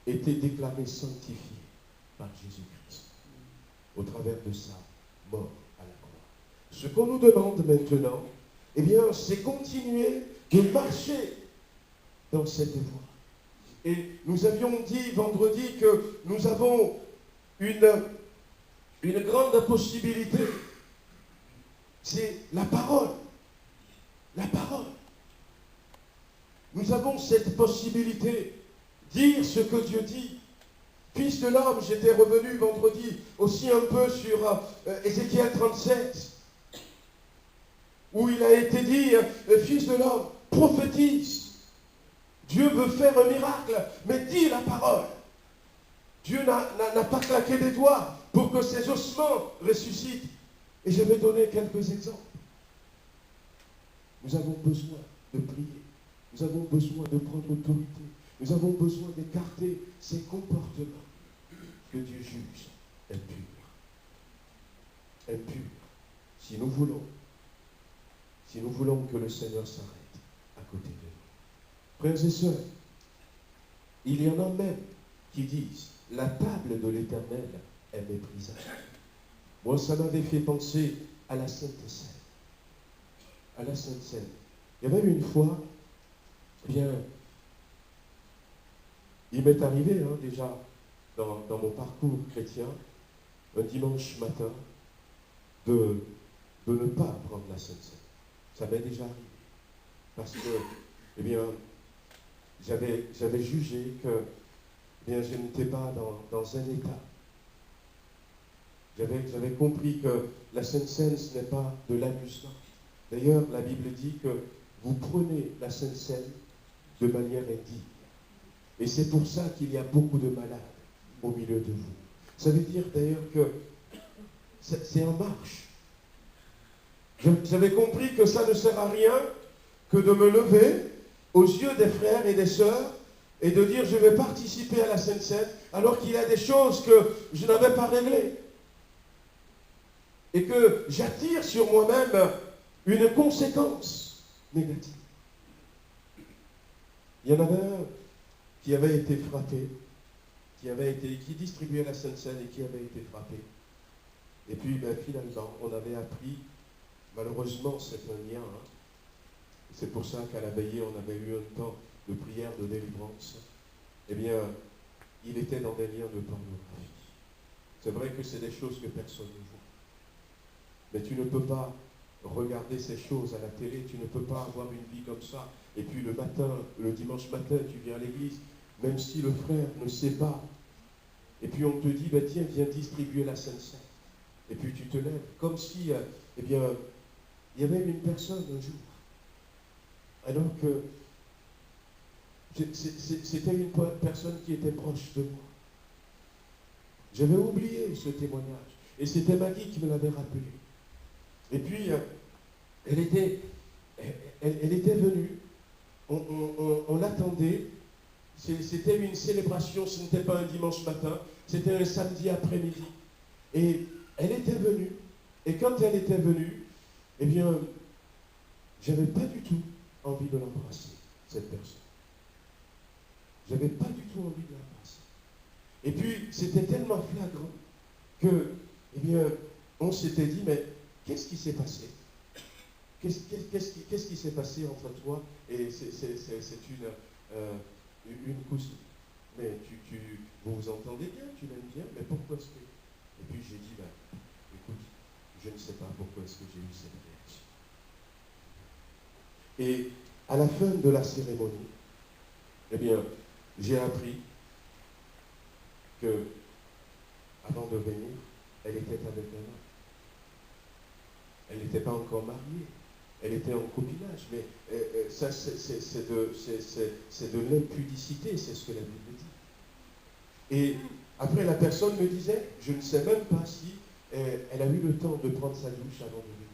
été déclarés sanctifiés par Jésus-Christ au travers de sa mort à la croix. Ce qu'on nous demande maintenant, eh bien, c'est continuer de marcher dans cette voie. Et nous avions dit vendredi que nous avons une grande possibilité. C'est la parole. La parole. Nous avons cette possibilité. Dire ce que Dieu dit. Fils de l'homme, j'étais revenu vendredi aussi un peu sur Ézéchiel 37, où il a été dit, fils de l'homme, prophétise. Dieu veut faire un miracle, mais dis la parole. Dieu n'a pas claqué des doigts pour que ses ossements ressuscitent. Et je vais donner quelques exemples. Nous avons besoin de prier. Nous avons besoin de prendre autorité. Nous avons besoin d'écarter ces comportements que Dieu juge impurs. impur, si nous voulons que le Seigneur s'arrête à côté de nous. Frères et sœurs, il y en a même qui disent la table de l'Éternel est méprisable. Moi, ça m'avait fait penser à la Sainte Seine. À la Sainte Seine. Il y avait une fois, eh bien, il m'est arrivé déjà dans mon parcours chrétien, un dimanche matin, de ne pas prendre la Sainte Seine. Ça m'est déjà arrivé. Parce que, eh bien, j'avais jugé que eh bien, je n'étais pas dans un état. J'avais compris que la Sainte Seine, ce n'est pas de l'amusement. D'ailleurs, la Bible dit que vous prenez la Sainte Seine de manière indigne. Et c'est pour ça qu'il y a beaucoup de malades au milieu de vous. Ça veut dire d'ailleurs que c'est en marche. J'avais compris que ça ne sert à rien que de me lever aux yeux des frères et des sœurs et de dire je vais participer à la Sainte Seine alors qu'il y a des choses que je n'avais pas réglées. Et que j'attire sur moi-même une conséquence négative. Il y en avait un qui avait été frappé, qui distribuait la Sainte Seine et qui avait été frappé. Et puis finalement, on avait appris, malheureusement c'est un lien, c'est pour ça qu'à la veillée on avait eu un temps de prière de délivrance. Eh bien, il était dans des liens de pornographie. C'est vrai que c'est des choses que personne ne voit. Mais tu ne peux pas regarder ces choses à la télé, tu ne peux pas avoir une vie comme ça. Et puis le dimanche matin, tu viens à l'église, même si le frère ne sait pas. Et puis on te dit, tiens, viens distribuer la Sainte Seine. Et puis tu te lèves, comme si, eh bien, il y avait une personne un jour, alors que c'était une personne qui était proche de moi. J'avais oublié ce témoignage. Et c'était Maggie qui me l'avait rappelé. Et puis, elle était venue, on l'attendait, c'était une célébration, ce n'était pas un dimanche matin, c'était un samedi après-midi. Et elle était venue, et quand elle était venue, eh bien, j'avais pas du tout envie de l'embrasser, cette personne. J'avais pas du tout envie de l'embrasser. Et puis, c'était tellement flagrant que, eh bien, on s'était dit, mais qu'est-ce qui s'est passé? Qu'est-ce qui s'est passé entre toi et c'est une cousine? Mais vous vous entendez bien, tu l'aimes bien, mais pourquoi est-ce que... Et puis j'ai dit, écoute, je ne sais pas pourquoi est-ce que j'ai eu cette réaction. Et à la fin de la cérémonie, eh bien, j'ai appris que, avant de venir, elle était avec un homme. Elle n'était pas encore mariée. Elle était en copinage. Mais ça, c'est de l'impudicité, c'est ce que la Bible dit. Et après, la personne me disait, je ne sais même pas si elle a eu le temps de prendre sa douche avant de venir.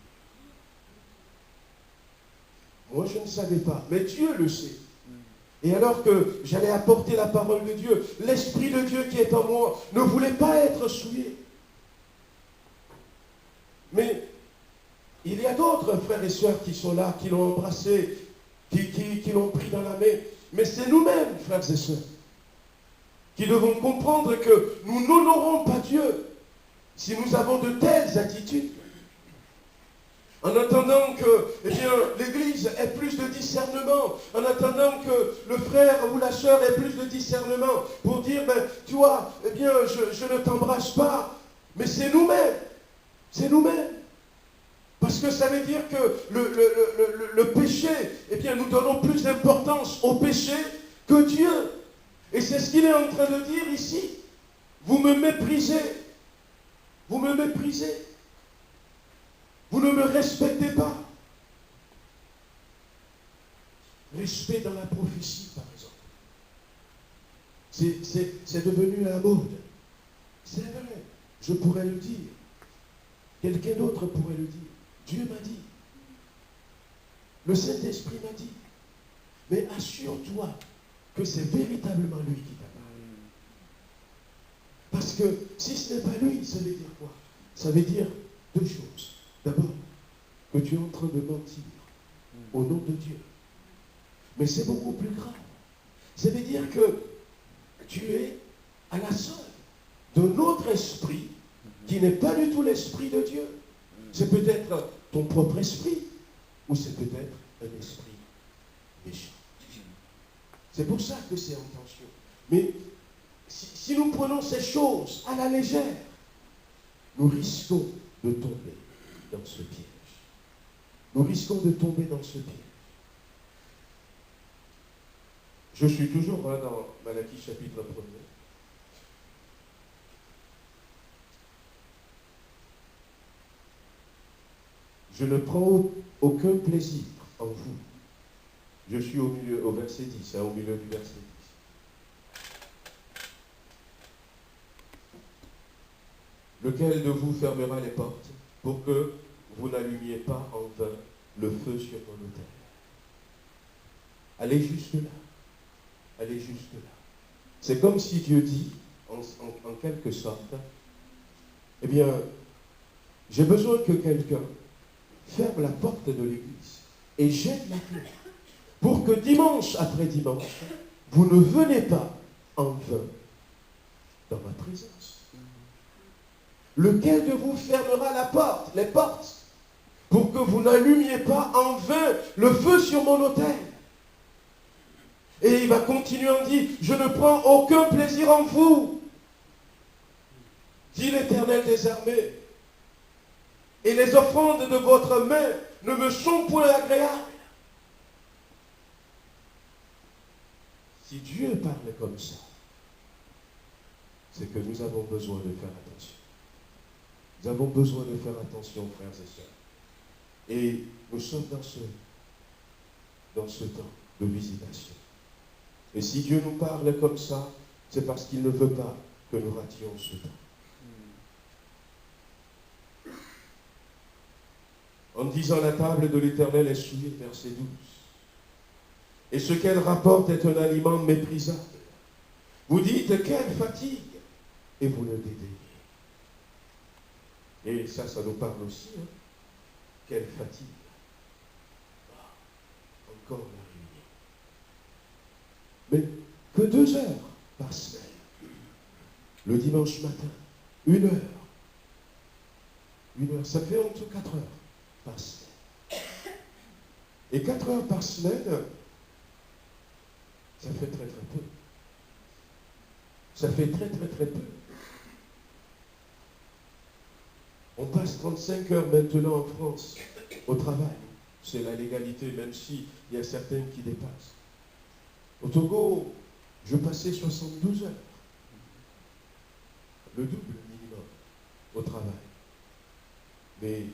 Moi, je ne savais pas. Mais Dieu le sait. Et alors que j'allais apporter la parole de Dieu, l'Esprit de Dieu qui est en moi ne voulait pas être souillé. Mais il y a d'autres frères et sœurs qui sont là, qui l'ont embrassé, qui l'ont pris dans la main. Mais c'est nous-mêmes, frères et sœurs, qui devons comprendre que nous n'honorons pas Dieu si nous avons de telles attitudes. En attendant que l'Église ait plus de discernement, en attendant que le frère ou la sœur ait plus de discernement pour dire, tu vois, je ne t'embrasse pas, mais c'est nous-mêmes. C'est nous-mêmes. Parce que ça veut dire que le péché, nous donnons plus d'importance au péché que Dieu. Et c'est ce qu'il est en train de dire ici. Vous me méprisez. Vous me méprisez. Vous ne me respectez pas. Respect dans la prophétie, par exemple. C'est devenu la mode. C'est vrai. Je pourrais le dire. Quelqu'un d'autre pourrait le dire. Dieu m'a dit. Le Saint-Esprit m'a dit. Mais assure-toi que c'est véritablement lui qui t'a parlé. Parce que si ce n'est pas lui, ça veut dire quoi? Ça veut dire deux choses. D'abord, que tu es en train de mentir au nom de Dieu. Mais c'est beaucoup plus grave. Ça veut dire que tu es à la solde d'un autre esprit qui n'est pas du tout l'esprit de Dieu. C'est peut-être ton propre esprit ou c'est peut-être un esprit méchant. C'est pour ça que c'est en tension. Mais si nous prenons ces choses à la légère, nous risquons de tomber dans ce piège. Nous risquons de tomber dans ce piège. Je suis toujours dans Malachie chapitre 1er. Je ne prends aucun plaisir en vous. Je suis au verset 10, au milieu du verset 10. Lequel de vous fermera les portes pour que vous n'allumiez pas en vain le feu sur mon autel? Allez juste là. Allez juste là. C'est comme si Dieu dit, en quelque sorte, eh bien, j'ai besoin que quelqu'un ferme la porte de l'église et jette la clé pour que dimanche après dimanche, vous ne venez pas en vain dans ma présence. Lequel de vous fermera la porte, les portes, pour que vous n'allumiez pas en vain le feu sur mon autel? Et il va continuer en disant, je ne prends aucun plaisir en vous, dit l'Éternel des armées. Et les offrandes de votre main ne me sont point agréables. Si Dieu parle comme ça, c'est que nous avons besoin de faire attention. Nous avons besoin de faire attention, frères et sœurs. Et nous sommes dans ce temps de visitation. Et si Dieu nous parle comme ça, c'est parce qu'il ne veut pas que nous rations ce temps. En disant la table de l'Éternel est souillée, verset 12. Et ce qu'elle rapporte est un aliment méprisable. Vous dites, quelle fatigue, et vous le dédaignez. Et ça nous parle aussi. Hein? Quelle fatigue. Encore la réunion. Mais que 2 heures par semaine. Le dimanche matin, 1 heure. 1 heure, ça fait en tout 4 heures par semaine. Et 4 heures par semaine, ça fait très très peu. Ça fait très très très peu. On passe 35 heures maintenant en France au travail. C'est la légalité, même s'il y a certaines qui dépassent. Au Togo, je passais 72 heures. Le double minimum au travail. Mais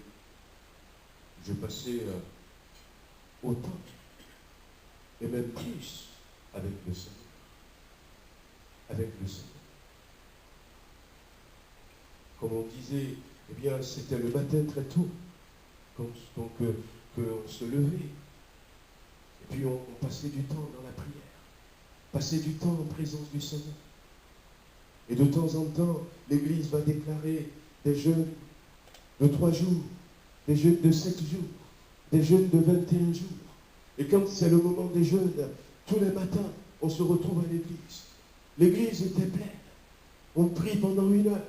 je passais autant, et même plus, avec le Seigneur. Avec le Seigneur. Comme on disait, eh bien, c'était le matin très tôt, qu'on se levait. Et puis on passait du temps dans la prière. Passer du temps en présence du Seigneur. Et de temps en temps, l'Église va déclarer des jeûnes de 3 jours, des jeûnes de 7 jours, des jeûnes de 21 jours. Et quand c'est le moment des jeûnes, tous les matins, on se retrouve à l'église. L'église était pleine. On prie pendant 1 heure.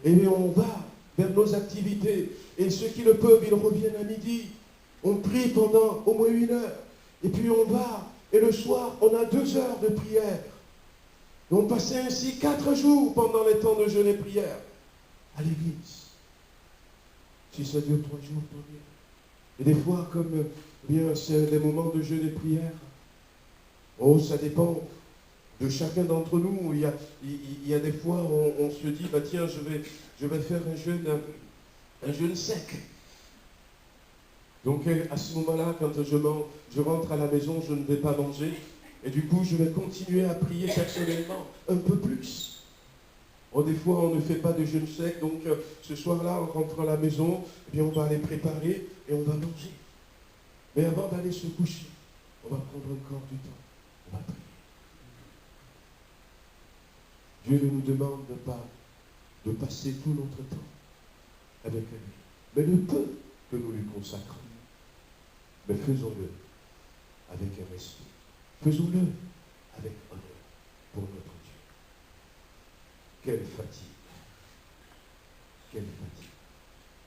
Et bien on va vers nos activités. Et ceux qui le peuvent, ils reviennent à midi. On prie pendant au moins 1 heure. Et puis on va. Et le soir, on a 2 heures de prière. Et on passait ainsi 4 jours pendant les temps de jeûne et prière à l'église. Si ça dure 3 jours, tant mieux. Et des fois, comme bien c'est des moments de jeûne et prière, oh, ça dépend de chacun d'entre nous. Il y a des fois où on se dit, bah tiens, je vais faire un jeûne sec. Donc à ce moment-là, quand je rentre à la maison, je ne vais pas manger. Et du coup, je vais continuer à prier personnellement un peu plus. Oh, des fois, on ne fait pas de jeûne sec. Donc ce soir-là, on rentre à la maison, et bien on va aller préparer et on va manger. Mais avant d'aller se coucher, on va prendre encore du temps. On va prier. Dieu ne nous demande pas de passer tout notre temps avec lui. mais le peu que nous lui consacrons, mais faisons-le avec un respect. Faisons-le avec honneur pour notre Dieu. Quelle fatigue. Quelle fatigue.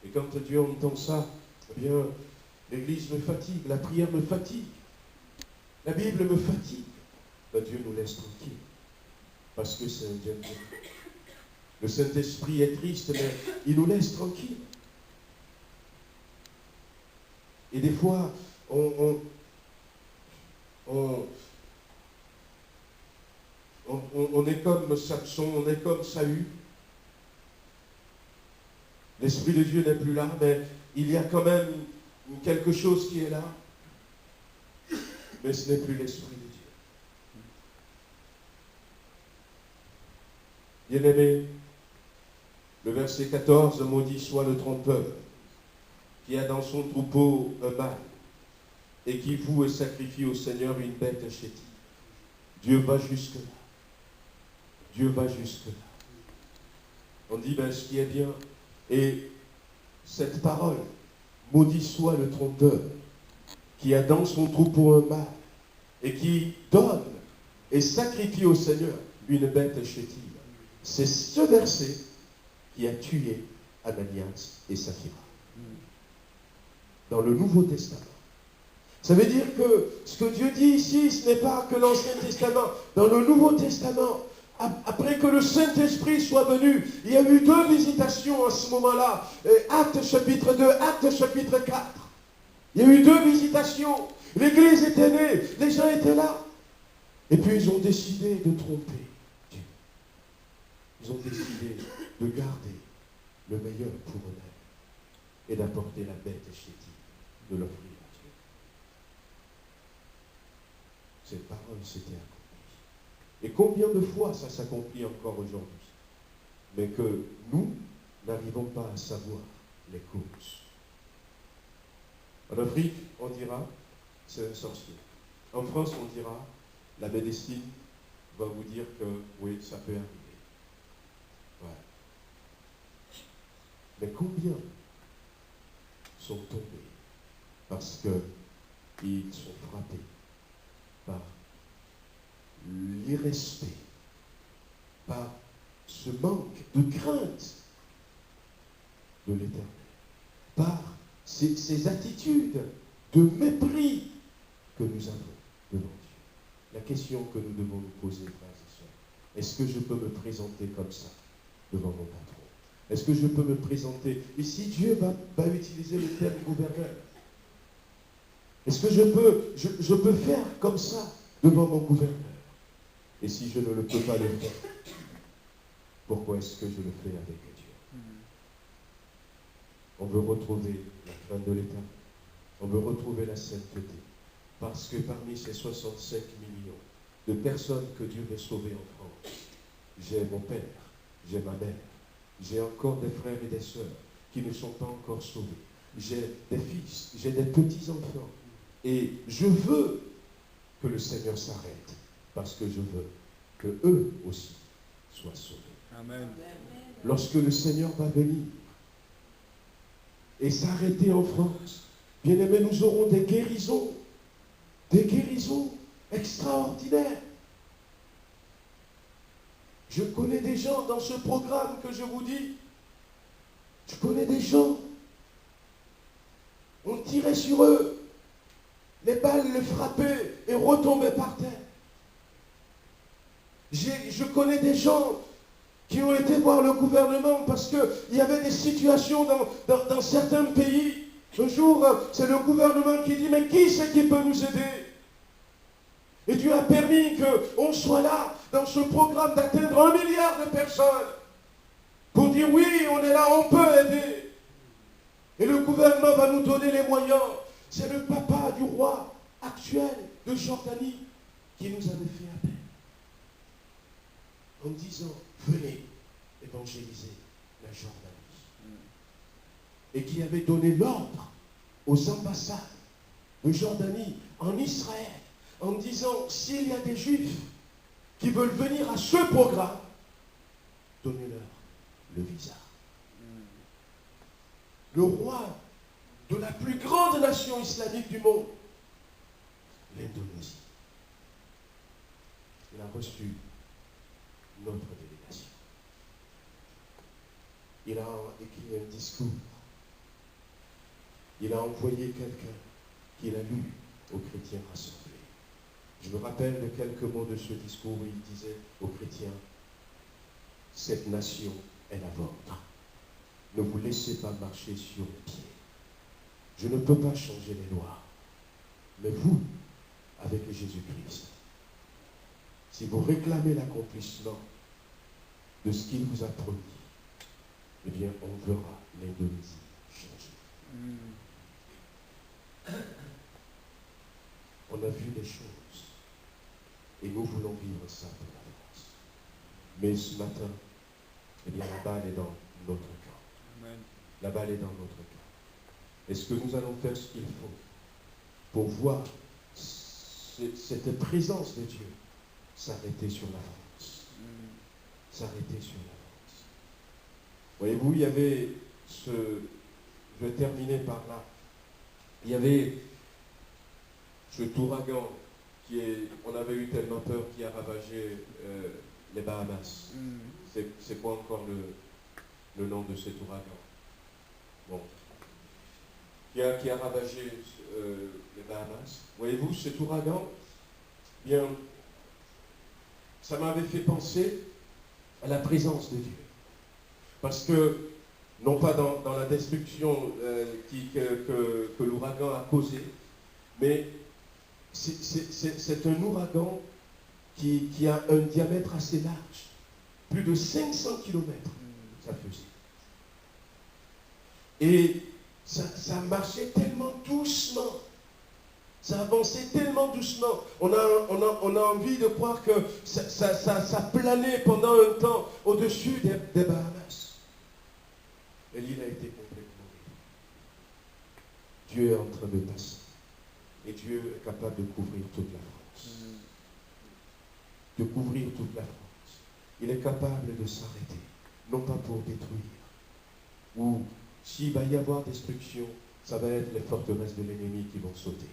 Et quand Dieu entend ça, eh bien, l'Église me fatigue, la prière me fatigue, la Bible me fatigue. Ben, Dieu nous laisse tranquille, parce que c'est un Dieu. Le Saint-Esprit est triste, mais il nous laisse tranquille. Et des fois, on est comme Samson, on est comme Saül. L'Esprit de Dieu n'est plus là, mais il y a quand même quelque chose qui est là. Mais ce n'est plus l'Esprit de Dieu. Bien-aimé, le verset 14, maudit soit le trompeur, qui a dans son troupeau un mâle, et qui voue et sacrifie au Seigneur une bête chétive. Dieu va jusque-là. Dieu va jusque-là. On dit, ben, ce qui est bien, et cette parole, maudit soit le trompeur, qui a dans son troupeau un mâle, et qui donne et sacrifie au Seigneur une bête chétive. C'est ce verset qui a tué Ananias et Saphira. Dans le Nouveau Testament. Ça veut dire que ce que Dieu dit ici, ce n'est pas que l'Ancien Testament. Dans le Nouveau Testament, après que le Saint-Esprit soit venu, il y a eu 2 visitations à ce moment-là. Actes chapitre 2, Actes chapitre 4. Il y a eu 2 visitations. L'Église était née, les gens étaient là. Et puis ils ont décidé de tromper Dieu. Ils ont décidé de garder le meilleur pour eux-mêmes et d'apporter la bête chétive, de l'offrir à Dieu. Cette parole s'était accomplie. Et combien de fois ça s'accomplit encore aujourd'hui, mais que nous n'arrivons pas à savoir les causes. En Afrique, on dira, c'est un sorcier. En France, on dira, la médecine va vous dire que oui, ça peut arriver. Ouais. Mais combien sont tombés parce qu'ils sont frappés par l'irrespect, par ce manque de crainte de l'Éternel, par ces attitudes de mépris que nous avons devant Dieu. La question que nous devons nous poser, frères et sœurs, est-ce que je peux me présenter comme ça devant mon patron? Est-ce que je peux me présenter? Et si Dieu va utiliser le terme gouverneur, est-ce que je peux faire comme ça devant mon gouverneur? Et si je ne le peux pas le faire, pourquoi est-ce que je le fais avec Dieu? On veut retrouver la crainte de l'État. On veut retrouver la sainteté. Parce que parmi ces 65 millions de personnes que Dieu veut sauver en France, j'ai mon père, j'ai ma mère, j'ai encore des frères et des sœurs qui ne sont pas encore sauvés. J'ai des fils, j'ai des petits-enfants. Et je veux que le Seigneur s'arrête parce que je veux que eux aussi soient sauvés. Amen. Lorsque le Seigneur va venir et s'arrêter en France, bien aimés, nous aurons des guérisons extraordinaires. Je connais des gens dans ce programme que je vous dis. Je connais des gens. On tirait sur eux. Les balles les frappaient et retombaient par terre. Je connais des gens qui ont été voir le gouvernement parce qu'il y avait des situations dans certains pays. Un jour, c'est le gouvernement qui dit, mais qui c'est qui peut nous aider? Et Dieu a permis qu'on soit là, dans ce programme, d'atteindre 1 milliard de personnes. Pour dire, oui, on est là, on peut aider. Et le gouvernement va nous donner les moyens. C'est le papa du roi actuel de Jordanie qui nous avait fait appel. En disant, venez évangéliser la Jordanie. Et qui avait donné l'ordre aux ambassades de Jordanie en Israël, en disant, s'il y a des Juifs qui veulent venir à ce programme, donnez-leur le visa. le roi de la plus grande nation islamique du monde, l'Indonésie. Il a reçu notre délégation. Il a écrit un discours. Il a envoyé quelqu'un qu'il a lu aux chrétiens rassemblés. Je me rappelle de quelques mots de ce discours où il disait aux chrétiens, cette nation est la vôtre. Ne vous laissez pas marcher sur les pieds. Je ne peux pas changer les lois. Mais vous, avec Jésus-Christ, si vous réclamez l'accomplissement de ce qu'il vous a promis, eh bien, on verra l'Indonésie changer. On a vu les choses et nous voulons vivre ça pour la France. Mais ce matin, eh bien, la balle est dans notre camp. Amen. La balle est dans notre camp. Est-ce que nous allons faire ce qu'il faut pour voir cette présence de Dieu s'arrêter sur la France? S'arrêter sur la France. Voyez-vous, il y avait je vais terminer par là. Il y avait cet ouragan on avait eu tellement peur qui a ravagé les Bahamas. C'est quoi encore le nom de cet ouragan? Bon. Qui a ravagé les Bahamas. Voyez-vous, cet ouragan, bien, ça m'avait fait penser à la présence de Dieu. Parce que, non pas dans la destruction que l'ouragan a causée, mais c'est un ouragan qui a un diamètre assez large. Plus de 500 km, ça faisait. Et ça marchait tellement doucement. Ça avançait tellement doucement. On a envie de croire que ça planait pendant un temps au-dessus des Bahamas. Et l'île a été complètement vide. Dieu est en train de passer. Et Dieu est capable de couvrir toute la France. De couvrir toute la France. Il est capable de s'arrêter. Non pas pour détruire. Ou s'il va y avoir destruction, ça va être les forteresses de l'ennemi qui vont sauter.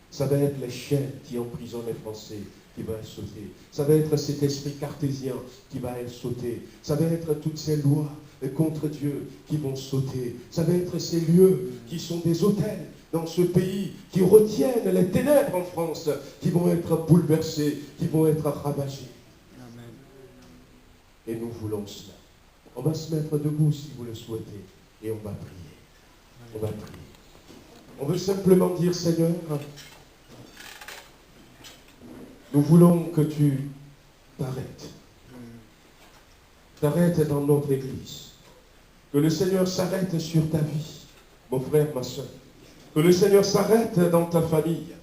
Ça va être les chaînes qui emprisonnent les Français qui vont sauter. Ça va être cet esprit cartésien qui va sauter. Ça va être toutes ces lois contre Dieu qui vont sauter. Ça va être ces lieux qui sont des hôtels dans ce pays, qui retiennent les ténèbres en France, qui vont être bouleversés, qui vont être ravagés. Amen. Et nous voulons cela. On va se mettre debout si vous le souhaitez, et on va prier. On va prier. On veut simplement dire, Seigneur, nous voulons que tu t'arrêtes. T'arrêtes dans notre Église. Que le Seigneur s'arrête sur ta vie, mon frère, ma soeur. Que le Seigneur s'arrête dans ta famille.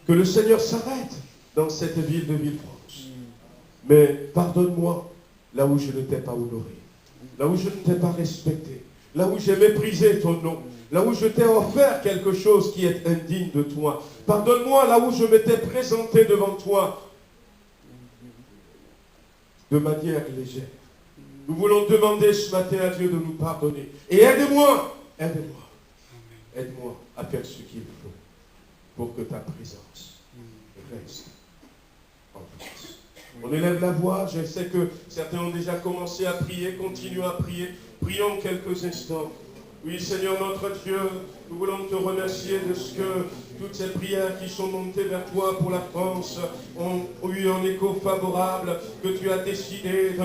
Que le Seigneur s'arrête dans cette ville de Villefranche. Mais pardonne-moi là où je ne t'ai pas honoré. Là où je ne t'ai pas respecté. Là où j'ai méprisé ton nom. Là où je t'ai offert quelque chose qui est indigne de toi. Pardonne-moi là où je m'étais présenté devant toi de manière légère. Nous voulons demander ce matin à Dieu de nous pardonner. Et aide-moi, aide-moi, aide-moi à faire ce qu'il faut pour que ta présence reste en France. On élève la voix, je sais que certains ont déjà commencé à prier, continuons à prier. Prions quelques instants. Oui, Seigneur notre Dieu, nous voulons te remercier de ce que toutes ces prières qui sont montées vers toi pour la France ont eu un écho favorable, que tu as décidé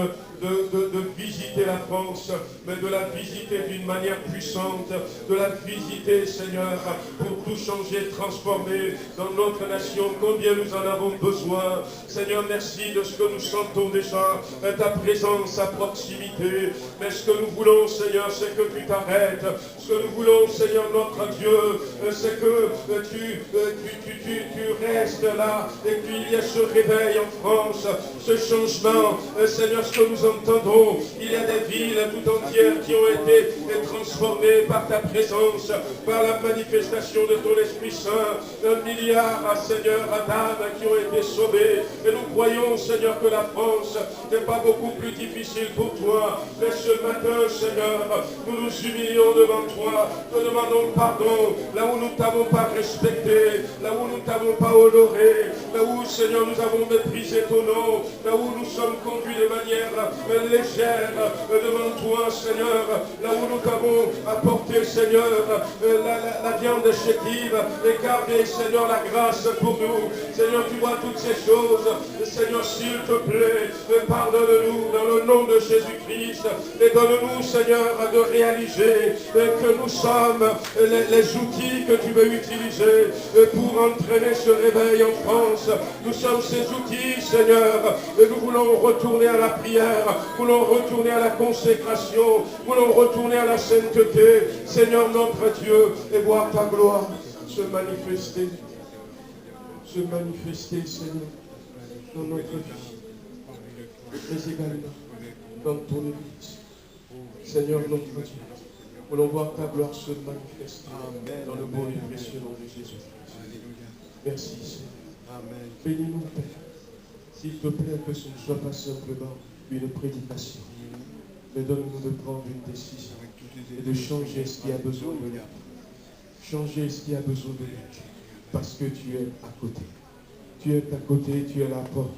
de visiter la France, mais de la visiter d'une manière puissante, de la visiter, Seigneur, pour tout changer, transformer dans notre nation, combien nous en avons besoin. Seigneur, merci de ce que nous sentons déjà, ta présence à proximité, mais ce que nous voulons, Seigneur, c'est que tu t'arrêtes. Ce que nous voulons, Seigneur notre Dieu, c'est que tu restes là et qu'il y ait ce réveil en France, ce changement. Seigneur, ce que nous entendons, il y a des villes tout entières qui ont été transformées par ta présence, par la manifestation de ton Esprit Saint. 1 milliard, Seigneur, d'âmes qui ont été sauvées. Et nous croyons, Seigneur, que la France n'est pas beaucoup plus difficile pour toi. Mais ce matin, Seigneur, nous nous humilions devant toi. Te demandons pardon là où nous ne t'avons pas respecté, là où nous ne t'avons pas honoré, là où, Seigneur, nous avons méprisé ton nom, là où nous sommes conduits de manière légère devant toi, Seigneur, là où nous t'avons apporté, Seigneur, la viande chétive et gardé, Seigneur, la grâce pour nous. Seigneur, tu vois toutes ces choses. Seigneur, s'il te plaît, pardonne-nous dans le nom de Jésus-Christ et donne-nous, Seigneur, de réaliser que nous sommes les outils que tu veux utiliser pour entraîner ce réveil en France. Nous sommes ces outils, Seigneur, et nous voulons retourner à la prière, nous voulons retourner à la consécration, nous voulons retourner à la sainteté, Seigneur notre Dieu, et voir ta gloire se manifester, Seigneur, dans notre vie, mais également dans ton Église. Seigneur notre Dieu, nous voulons voir ta gloire se manifester dans le beau et précieux nom de Jésus-Christ. Merci, Seigneur. Bénis-nous, Père. S'il te plaît, que ce ne soit pas simplement une prédication, mais donne-nous de prendre une décision et de changer ce qui a besoin de nous. Changer ce qui a besoin de nous. Parce que tu es à côté. Tu es à côté, tu es à la porte.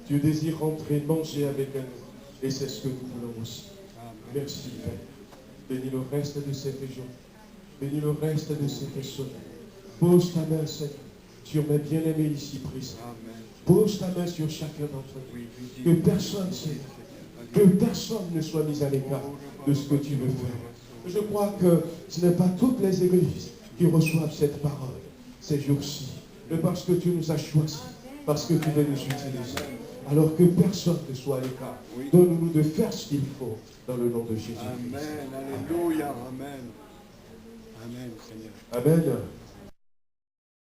Tu désires rentrer, manger avec nous. Et c'est ce que nous voulons aussi. Merci, Père. Bénis le reste de cette région. Bénis le reste de ces personnes. Pose ta main, Seigneur, sur mes bien-aimés ici présents. Pose ta main sur chacun d'entre nous. Que personne, Seigneur, que personne ne soit mis à l'écart de ce que tu veux faire. Je crois que ce n'est pas toutes les églises qui reçoivent cette parole ces jours-ci, mais parce que tu nous as choisis, parce que tu veux nous utiliser. Alors que personne ne soit à l'écart. Donne-nous de faire ce qu'il faut dans le nom de Jésus. Amen. Alléluia. Amen. Amen, Seigneur. Amen.